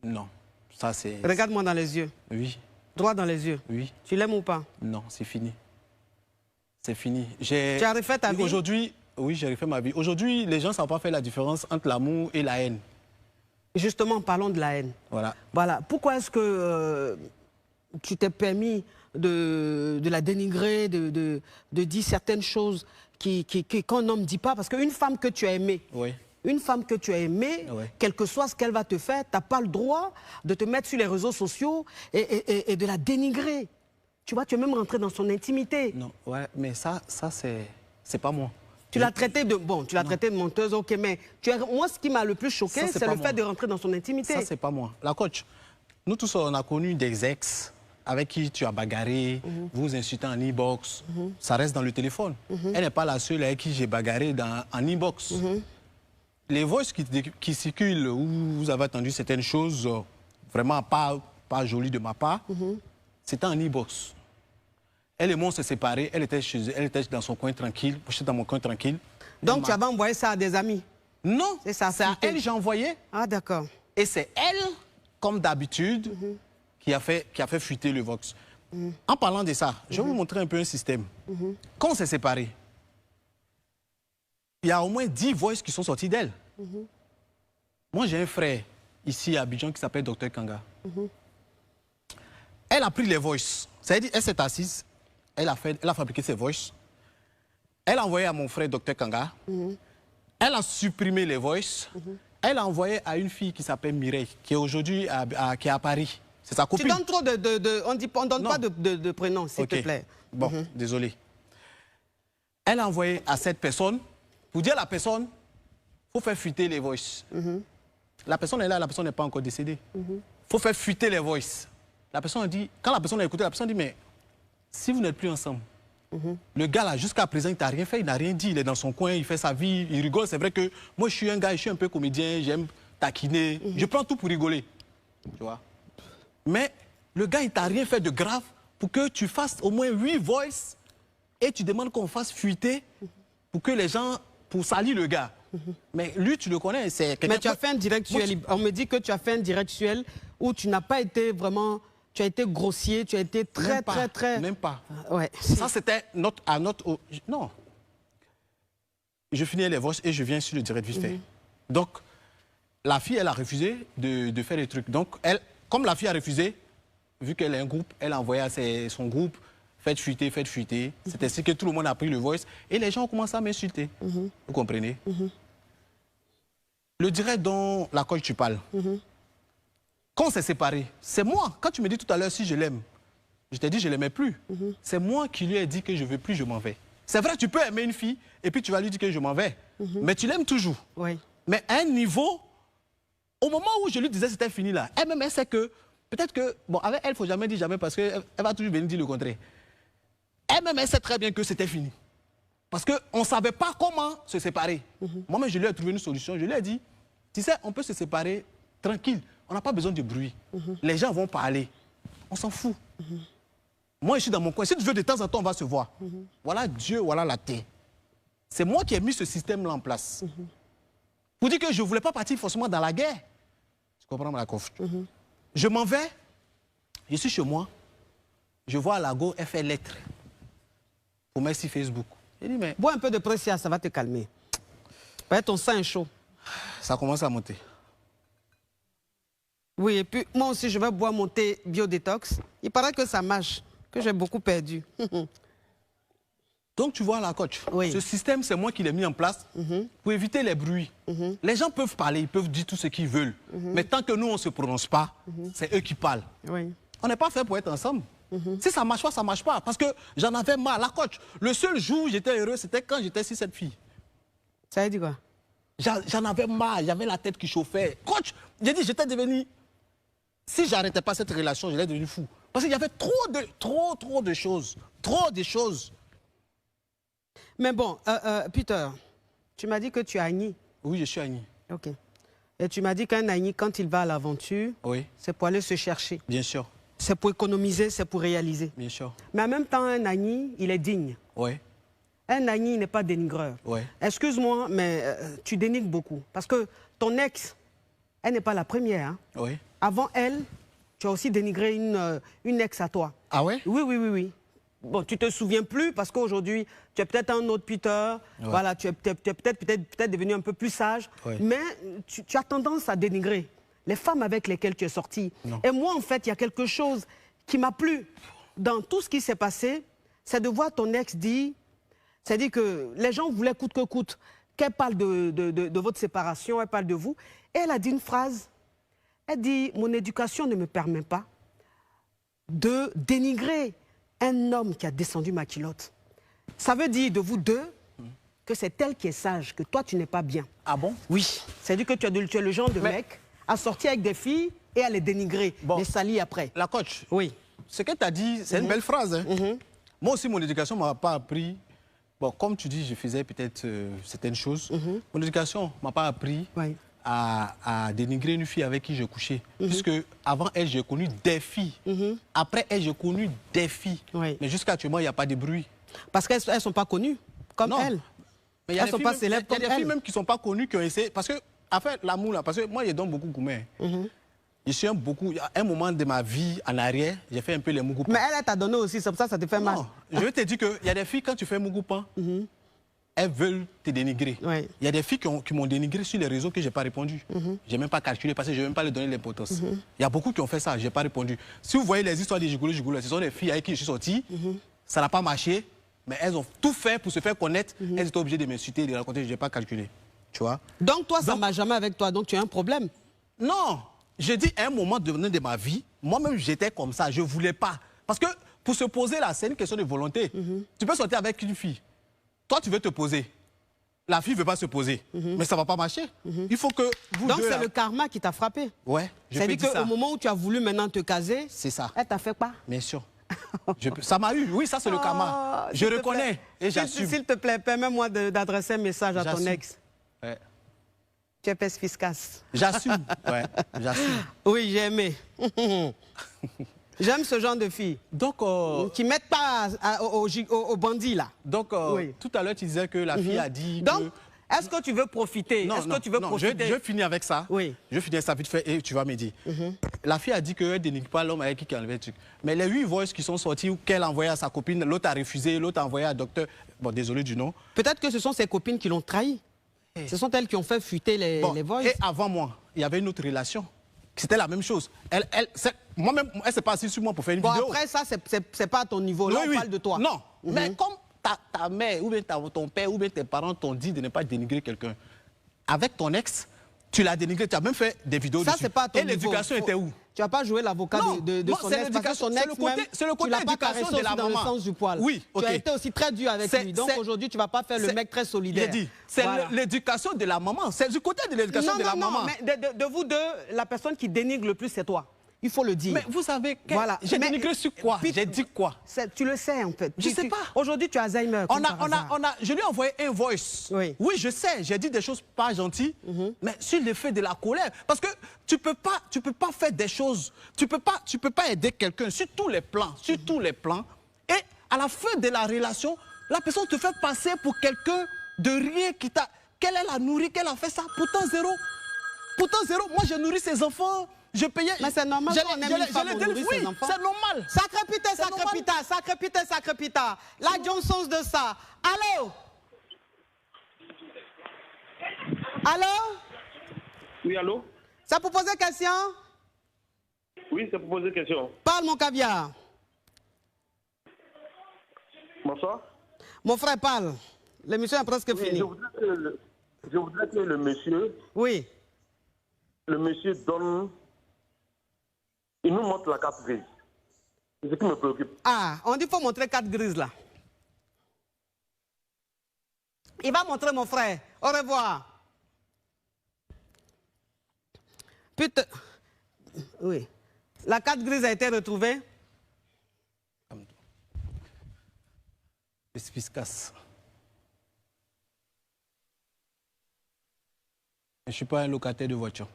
Non. Ça, c'est... Regarde-moi dans les yeux. Oui. Droit dans les yeux. Oui. Tu l'aimes ou pas? Non, c'est fini. C'est fini. Tu as refait ta vie? Aujourd'hui, oui, j'ai refait ma vie. Aujourd'hui, les gens ne savent pas faire la différence entre l'amour et la haine. Justement, parlons de la haine. Voilà. Voilà. Pourquoi est-ce que tu t'es permis de la dénigrer, de dire certaines choses qu'un homme ne dit pas? Parce qu'une femme que tu as aimée, oui. Une femme que tu as aimée, oui, quel que soit ce qu'elle va te faire, tu n'as pas le droit de te mettre sur les réseaux sociaux et de la dénigrer. Tu vois, tu es même rentré dans son intimité. Non, ouais, mais ça c'est pas moi. Tu l'as traité de... Bon, tu l'as traité de menteuse, ok, mais moi, ce qui m'a le plus choqué, c'est le fait de rentrer dans son intimité. Ça, c'est pas moi. La coach, nous tous, on a connu des ex avec qui tu as bagarré, vous insultez en e-box, ça reste dans le téléphone. Elle n'est pas la seule avec qui j'ai bagarré en e-box. Les voices qui circulent, où vous avez entendu certaines choses vraiment pas jolies de ma part, c'était en e-box. Elle et moi, on s'est séparés, elle était chez elle, elle était dans son coin tranquille, moi j'étais dans mon coin tranquille. Donc tu avais envoyé ça à des amis? Non, c'est ça, à elle j'ai envoyé. Ah d'accord. Et c'est elle, comme d'habitude, qui a fait fuiter le Vox. En parlant de ça, je vais vous montrer un peu un système. Quand on s'est séparés, il y a au moins 10 voices qui sont sorties d'elle. Moi, j'ai un frère ici à Abidjan qui s'appelle Dr Kanga. Elle a pris les voices. C'est-à-dire, elle s'est assise, elle a fabriqué ses voices. Elle a envoyé à mon frère Dr Kanga. Elle a supprimé les voices. Elle a envoyé à une fille qui s'appelle Mireille, qui est aujourd'hui qui est à Paris. C'est sa copine. Tu donnes trop on donne pas de prénom, s'il te plaît. Bon, désolé. Elle a envoyé à cette personne, pour dire à la personne, il faut faire fuiter les voices. La personne est là, la personne n'est pas encore décédée. Il faut faire fuiter les voices. La personne a dit, quand la personne a écouté, la personne a dit, mais si vous n'êtes plus ensemble, le gars là, jusqu'à présent, il t'a rien fait, il n'a rien dit, il est dans son coin, il fait sa vie, il rigole. C'est vrai que moi, je suis un gars, je suis un peu comédien, j'aime taquiner, je prends tout pour rigoler. Tu vois. Mais le gars, il t'a rien fait de grave pour que tu fasses au moins 8 voices et tu demandes qu'on fasse fuiter pour que les gens, pour salir le gars. Mais lui, tu le connais, c'est quelqu'un... Mais tu as fait un directuel, on me dit que tu as fait un directuel où tu n'as pas été vraiment... Tu as été grossier, tu as été très... Même pas. Ouais. Ça, c'était à notre... Non. Je finis les voices et je viens sur le direct vite fait. Donc, la fille, elle a refusé de faire des trucs. Donc, elle, comme la fille a refusé, vu qu'elle a un groupe, elle a envoyé à son groupe, faites fuiter, faites fuiter. C'est ainsi que tout le monde a pris le voice et les gens ont commencé à m'insulter. Vous comprenez? Le direct dont la coach tu parles, quand on s'est séparés, c'est moi. Quand tu me dis tout à l'heure si je l'aime, je t'ai dit je ne l'aimais plus. C'est moi qui lui ai dit que je ne veux plus, je m'en vais. C'est vrai, tu peux aimer une fille et puis tu vas lui dire que je m'en vais. Mais tu l'aimes toujours. Oui. Mais à un niveau, au moment où je lui disais c'était fini là, elle-même, elle sait que, peut-être que, bon, avec elle, il ne faut jamais dire jamais parce qu'elle va toujours venir dire le contraire. Elle-même, elle sait très bien que c'était fini. Parce qu'on ne savait pas comment se séparer. Moi-même, je lui ai trouvé une solution. Je lui ai dit, tu sais, on peut se séparer tranquille. On n'a pas besoin de bruit. Les gens vont parler. On s'en fout. Moi, je suis dans mon coin. Si tu veux, de temps en temps, on va se voir. Voilà Dieu, voilà la terre. C'est moi qui ai mis ce système-là en place. Pour dire que je ne voulais pas partir forcément dans la guerre. Tu comprends, ma coffre? Je m'en vais. Je suis chez moi. Je vois Alago, elle fait lettre. Pour merci Facebook. J'ai dit, mais... Bois un peu de pressia, ça va te calmer. Ouais, ton sang est chaud. Ça commence à monter. Oui, et puis moi aussi, je vais boire mon thé biodétox. Il paraît que ça marche, que j'ai beaucoup perdu. Donc, tu vois la coach, ce système, c'est moi qui l'ai mis en place pour éviter les bruits. Les gens peuvent parler, ils peuvent dire tout ce qu'ils veulent. Mais tant que nous, on ne se prononce pas, c'est eux qui parlent. On n'est pas fait pour être ensemble. Si ça ne marche pas, ça ne marche pas. Parce que j'en avais marre. La coach, le seul jour où j'étais heureux, c'était quand j'étais sur cette fille. Ça veut dire quoi? J'en avais marre, j'avais la tête qui chauffait. Coach, j'ai dit, j'étais devenu... Si j'arrêtais pas cette relation, j'allais devenir fou. Parce qu'il y avait trop de choses. Trop de choses. Mais bon, Peter, tu m'as dit que tu es Agni. Oui, je suis Agni. Ok. Et tu m'as dit qu'un Agni, quand il va à l'aventure, c'est pour aller se chercher. Bien sûr. C'est pour économiser, c'est pour réaliser. Bien sûr. Mais en même temps, un Agni, il est digne. Oui. Un Agni n'est pas dénigreur. Oui. Excuse-moi, mais tu dénigres beaucoup. Parce que ton ex, elle n'est pas la première. Hein. Oui. Avant elle, tu as aussi dénigré une ex à toi. Ah ouais? Oui. bon, tu te souviens plus parce qu'aujourd'hui, tu es peut-être un autre Peter, voilà, tu es peut-être devenu un peu plus sage, mais tu as tendance à dénigrer les femmes avec lesquelles tu es sorti. Et moi, en fait, il y a quelque chose qui m'a plu dans tout ce qui s'est passé, c'est de voir ton ex dire, c'est-à-dire que les gens voulaient coûte que coûte qu'elle parle de votre séparation, elle parle de vous, et elle a dit une phrase, elle dit « Mon éducation ne me permet pas de dénigrer un homme qui a descendu ma culotte. » Ça veut dire de vous deux que c'est elle qui est sage, que toi tu n'es pas bien. Ah bon? Oui, c'est-à-dire que tu es le genre de mec à sortir avec des filles et à les dénigrer, les salir après. La coach, oui. Ce que tu as dit, c'est une belle phrase. Hein? Moi aussi, mon éducation ne m'a pas appris. Bon, comme tu dis, je faisais peut-être certaines choses. Mon éducation ne m'a pas appris à dénigrer une fille avec qui je couchais. Puisque avant elle, j'ai connu des filles. Après elle, j'ai connu des filles. Mais jusqu'à actuellement, il n'y a pas de bruit. Parce qu'elles ne sont pas connues comme elle. Mais elles ne sont pas célèbres comme elle. Il y a des filles même qui ne sont pas connues, qui ont essayé. Parce que, en fait, l'amour, là, parce que moi, je donne beaucoup gourmet. Je suis à un moment de ma vie en arrière, j'ai fait un peu les mougoupan. Mais elle t'a donné aussi, c'est pour ça que ça te fait mal. Non, je veux te dire qu'il y a des filles, quand tu fais mougoupan, elles veulent te dénigrer. Il y a des filles qui m'ont dénigré sur les réseaux que je n'ai pas répondu. Je n'ai même pas calculé parce que je n'ai même pas leur donné l'importance. Il y a beaucoup qui ont fait ça, je n'ai pas répondu. Si vous voyez les histoires des gigolos, ce sont des filles avec qui je suis sorti, ça n'a pas marché, mais elles ont tout fait pour se faire connaître. Elles étaient obligées de m'insulter, de raconter, je n'ai pas calculé. Tu vois? Donc toi, ça ne marche jamais avec toi, donc tu as un problème? Non, je dis à un moment donné de ma vie, moi-même j'étais comme ça, je ne voulais pas. Parce que pour se poser là, c'est une question de volonté. Tu peux sortir avec une fille. Toi, tu veux te poser. La fille ne veut pas se poser. Mais ça ne va pas marcher. Il faut que vous donc deux... c'est le karma qui t'a frappé. Ouais, je peux dire ça. C'est-à-dire qu'au moment où tu as voulu maintenant te caser, c'est ça. Elle t'a fait quoi? Bien sûr. Ça m'a eu, oui, ça c'est le karma. Je reconnais et j'assume. S'il te plaît, permets-moi d'adresser un message à ton ex. Ouais. Tu es pesfiscace. J'assume, ouais, j'assume. Oui, j'ai aimé. J'aime ce genre de filles. Donc, qui ne mettent pas au bandit, là. Donc, tout à l'heure, tu disais que la fille a dit donc, est-ce que tu veux profiter? Non, je finis avec ça. Oui. Je finis avec ça vite fait et tu vas me dire. La fille a dit qu'elle ne dénigre pas l'homme avec qui elle enlevait le truc. Mais les 8 voices qui sont sorties ou qu'elle a envoyé à sa copine, l'autre a refusé, l'autre a envoyé à docteur. Bon, désolé du nom. Peut-être que ce sont ses copines qui l'ont trahi. Ce sont elles qui ont fait fuiter les voices. Et avant moi, il y avait une autre relation. C'était la même chose. Moi-même, elle s'est pas assise sur moi pour faire une vidéo. Après ça, c'est pas à ton niveau. Là, on parle de toi. Non, mais comme ta mère ou bien ton père ou bien tes parents t'ont dit de ne pas dénigrer quelqu'un, avec ton ex, tu l'as dénigré, tu as même fait des vidéos dessus. Ça, c'est pas à ton niveau. Et l'éducation était où? Tu n'as pas joué l'avocat de son ex, parce que son ex c'est le côté éducation de la maman. Dans le sens du poil. Oui, tu as été aussi très dur avec lui. Donc aujourd'hui, tu ne vas pas faire le mec très solidaire. J'ai dit, c'est l'éducation de la maman. C'est du côté de l'éducation de la maman. Non, mais de vous deux, la personne qui dénigre le plus, c'est toi. Il faut le dire. Mais vous savez, j'ai dénigré sur quoi? J'ai dit quoi? Tu le sais, en fait. Je ne sais pas. Aujourd'hui, tu as Alzheimer. Je lui ai envoyé un voice. Oui, je sais, j'ai dit des choses pas gentilles, mais sur l'effet de la colère. Parce que tu peux pas faire des choses, tu peux pas aider quelqu'un sur tous les plans, et à la fin de la relation, la personne te fait passer pour quelqu'un de rien qu'elle a nourri, qu'elle a fait ça, pourtant zéro. Moi, j'ai nourri ses enfants. Je payais. Mais c'est normal qu'on aime une femme nourrir ses enfants. C'est normal. Sacré pita. La Johnson de ça. Allô? Oui, allô? C'est pour poser question? Oui, c'est pour poser question. Parle, mon caviar. Bonsoir. Mon frère, parle. L'émission est presque finie. Je voudrais que le monsieur... Oui. Le monsieur donne... Il nous montre la carte grise. C'est ce qui me préoccupe. Ah, on dit qu'il faut montrer carte grise là. Il va montrer mon frère. Au revoir. Putain. Oui. La carte grise a été retrouvée. Efficace. Je ne suis pas un locataire de voiture.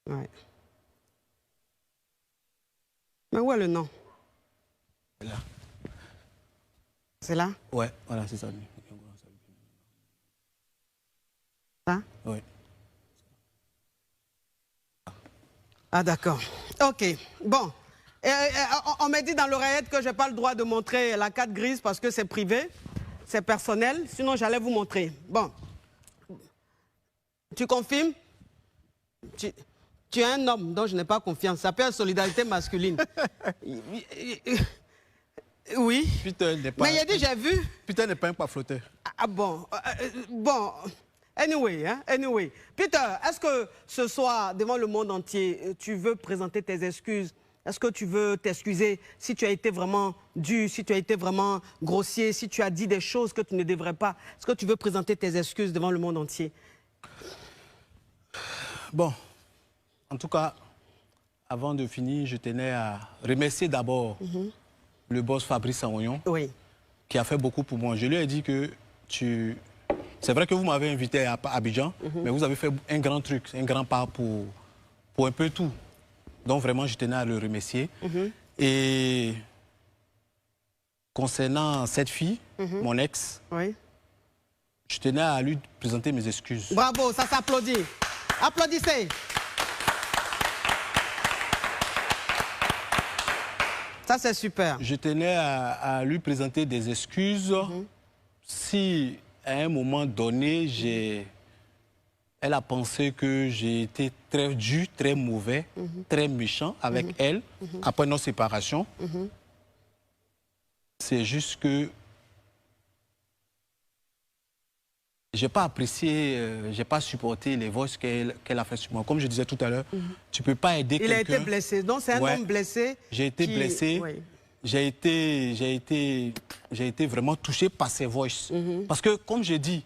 Ouais. Mais où est le nom? C'est là. C'est là? Ouais, voilà, c'est ça. Ça? Oui. Ah, d'accord. OK. Bon. On m'a dit dans l'oreillette que je n'ai pas le droit de montrer la carte grise parce que c'est privé, c'est personnel. Sinon, j'allais vous montrer. Bon. Tu confirmes? Tu es un homme dont je n'ai pas confiance. Ça s'appelle solidarité masculine. Oui. Peter n'est pas... Mais il a dit, j'ai vu. Peter n'est pas un pafloteur. Ah bon. Bon. Anyway, hein, anyway. Peter, est-ce que ce soir, devant le monde entier, tu veux présenter tes excuses? Est-ce que tu veux t'excuser si tu as été vraiment dur, si tu as été vraiment grossier, si tu as dit des choses que tu ne devrais pas? Est-ce que tu veux présenter tes excuses devant le monde entier? Bon, en tout cas, avant de finir, je tenais à remercier d'abord le boss Fabrice Saoyon, oui, qui a fait beaucoup pour moi. Je lui ai dit que c'est vrai que vous m'avez invité à Abidjan, mais vous avez fait un grand truc, un grand pas pour un peu tout. Donc vraiment, je tenais à le remercier. Et concernant cette fille, mon ex, oui, je tenais à lui présenter mes excuses. Bravo, ça s'applaudit. Applaudissez. Ça, c'est super. Je tenais à lui présenter des excuses si, à un moment donné, elle a pensé que j'ai été très dur, très mauvais, très méchant avec elle après notre séparation. C'est juste que je n'ai pas apprécié, je n'ai pas supporté les voices qu'elle a fait sur moi. Comme je disais tout à l'heure, tu ne peux pas aider quelqu'un. Il a été blessé. Donc c'est un homme blessé. J'ai été blessé. Oui. J'ai été vraiment touché par ces voices. Parce que, comme je dis,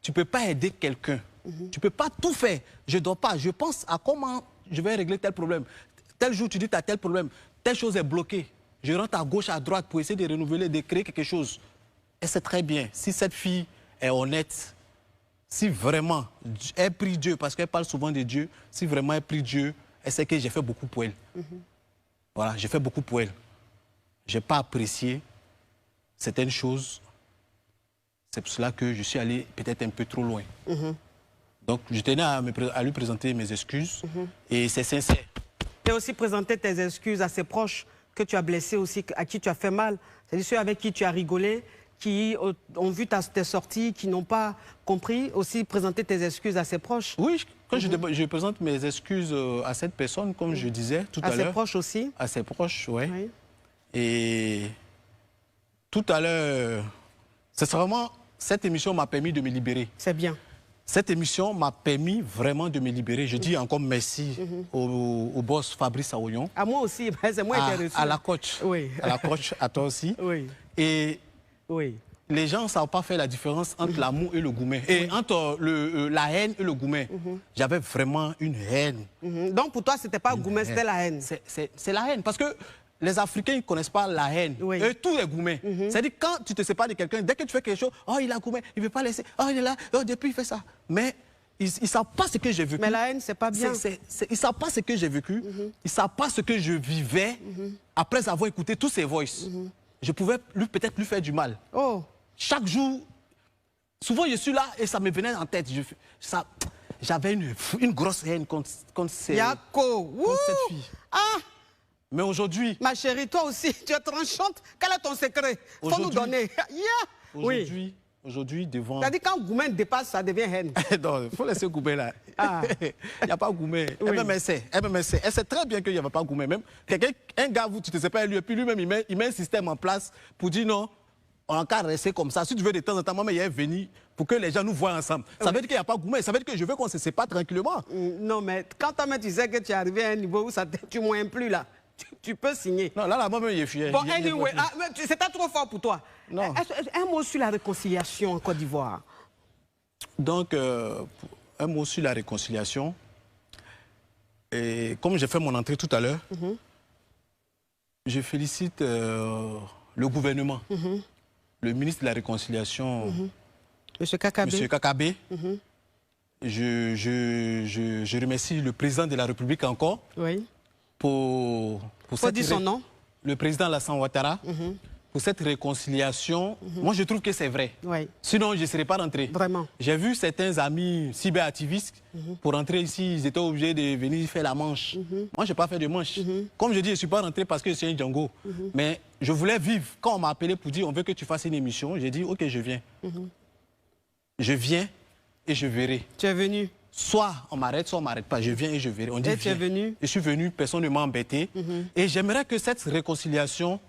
tu ne peux pas aider quelqu'un. Tu ne peux pas tout faire. Je ne dors pas. Je pense à comment je vais régler tel problème. Tel jour, tu dis tu as tel problème. Telle chose est bloquée. Je rentre à gauche, à droite pour essayer de renouveler, de créer quelque chose. Et c'est très bien. Si cette fille est honnête, si vraiment elle prie Dieu, parce qu'elle parle souvent de Dieu, si vraiment elle prie Dieu, elle sait que j'ai fait beaucoup pour elle. Voilà, j'ai fait beaucoup pour elle. Je n'ai pas apprécié certaines choses. C'est pour cela que je suis allé peut-être un peu trop loin. Donc, je tenais à lui présenter mes excuses. Et c'est sincère. Tu as aussi présenté tes excuses à ses proches que tu as blessés aussi, à qui tu as fait mal. C'est-à-dire ceux avec qui tu as rigolé, qui ont vu tes sorties, qui n'ont pas compris, aussi présenter tes excuses à ses proches. Oui, quand je présente mes excuses à cette personne, comme je disais tout à l'heure. À ses proches aussi? À ses proches, ouais. Oui. Et tout à l'heure, c'est vraiment, cette émission m'a permis de me libérer. C'est bien. Cette émission m'a permis vraiment de me libérer. Je dis encore merci au boss Fabrice Saoyon. À moi aussi, c'est moi qui ai reçu. À la coach. Oui. À la coach, à toi aussi. Oui. Et oui. Les gens ne savent pas faire la différence entre l'amour et le gourmet. Et entre la haine et le gourmet. J'avais vraiment une haine. Donc pour toi, ce n'était pas le gourmet, c'était la haine. C'est la haine. Parce que les Africains ne connaissent pas la haine. Oui. Et tout est gourmet. C'est-à-dire quand tu te sépares de quelqu'un, dès que tu fais quelque chose, oh il a gourmet, il ne veut pas laisser, oh il est là, oh depuis il fait ça. Mais ils ne savent pas ce que j'ai vécu. Mais la haine, c'est pas bien. Ils ne savent pas ce que j'ai vécu. Ils ne savent pas ce que je vivais après avoir écouté tous ces voices. Je pouvais peut-être lui faire du mal. Oh. Chaque jour, souvent je suis là et ça me venait en tête. J'avais une grosse haine contre cette fille. Ah. Mais aujourd'hui... Ma chérie, toi aussi, tu es tranchante. Quel est ton secret? Il faut nous donner. Aujourd'hui, devant... C'est-à-dire quand Gourmet dépasse, ça devient haine. Non, il faut laisser Gourmet là. Il n'y a pas Gourmet. Oui. Elle sait très bien qu'il n'y avait pas Gourmet. Même un gars, tu ne sais pas lui, et puis lui-même, il met un système en place pour dire non, on a qu'à rester comme ça. Si tu veux de temps en temps, moi, il est venu pour que les gens nous voient ensemble. Ça veut dire qu'il n'y a pas Gourmet. Ça veut dire que je veux qu'on se sépare tranquillement. Non, mais quand tu sais que tu es arrivé à un niveau où tu ne moins plus là. Tu peux signer. Non, là, moi-même, il est fier. Bon, anyway, c'était trop fort pour toi. Non. Un mot sur la réconciliation en Côte d'Ivoire. Donc, un mot sur la réconciliation. Et comme j'ai fait mon entrée tout à l'heure, je félicite le gouvernement, le ministre de la Réconciliation, Monsieur Kakabé. Monsieur Kakabé. Je remercie le président de la République encore. Oui. Pour dire son nom. Le président Alassane Ouattara, pour pour cette réconciliation, moi je trouve que c'est vrai. Oui. Sinon, je ne serais pas rentré. Vraiment. J'ai vu certains amis cyberactivistes, pour rentrer ici, ils étaient obligés de venir faire la manche. Moi, je n'ai pas fait de manche. Comme je dis, je ne suis pas rentré parce que je suis un Django. Mais je voulais vivre. Quand on m'a appelé pour dire on veut que tu fasses une émission, j'ai dit ok, je viens. Je viens et je verrai. Tu es venu. Soit on m'arrête, soit on ne m'arrête pas. Je viens et je verrai. On dit, et tu es venu. Je suis venu, personne ne m'a embêté. Et j'aimerais que cette réconciliation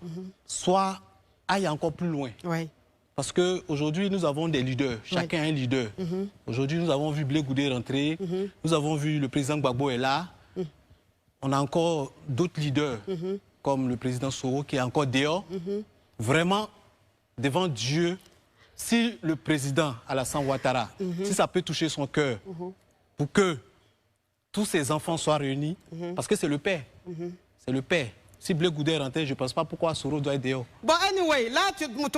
aille encore plus loin. Oui. Parce qu'aujourd'hui, nous avons des leaders. Chacun a un leader. Aujourd'hui, nous avons vu Blé Goudé rentrer. Nous avons vu le président Gbagbo est là. On a encore d'autres leaders, comme le président Soro, qui est encore dehors. Vraiment, devant Dieu, si le président Alassane Ouattara, si ça peut toucher son cœur, pour que tous ces enfants soient réunis, parce que c'est le père. C'est le père. Si Blé Goudé est rentré, je ne pense pas pourquoi Soro doit être dehors. Bon, anyway, là,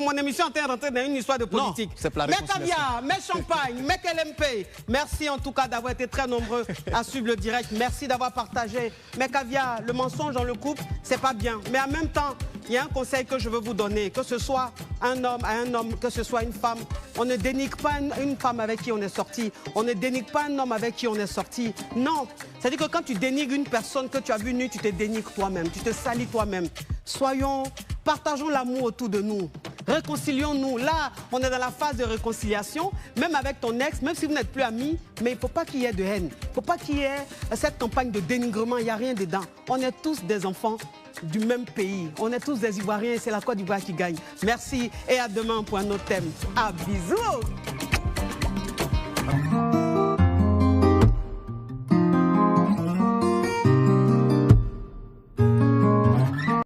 mon émission est en train de rentrer dans une histoire de politique. Non, c'est pour la mais réconciliation. caviar, mais champagne, mais LMP. Merci en tout cas d'avoir été très nombreux à suivre le direct. Merci d'avoir partagé. Mais caviar, le mensonge dans le couple, c'est pas bien. Mais en même temps, il y a un conseil que je veux vous donner. Que ce soit un homme à un homme, que ce soit une femme, on ne dénigre pas une femme avec qui on est sorti. On ne dénigre pas un homme avec qui on est sorti. Non. C'est-à-dire que quand tu dénigres une personne que tu as vue nue, tu te dénigres toi-même. Tu te salis toi-même. Partageons l'amour autour de nous. Réconcilions-nous. Là, on est dans la phase de réconciliation, même avec ton ex, même si vous n'êtes plus amis, mais il ne faut pas qu'il y ait de haine. Il ne faut pas qu'il y ait cette campagne de dénigrement. Il n'y a rien dedans. On est tous des enfants du même pays. On est tous des Ivoiriens et c'est la Côte d'Ivoire qui gagne. Merci et à demain pour un autre thème. À bisous.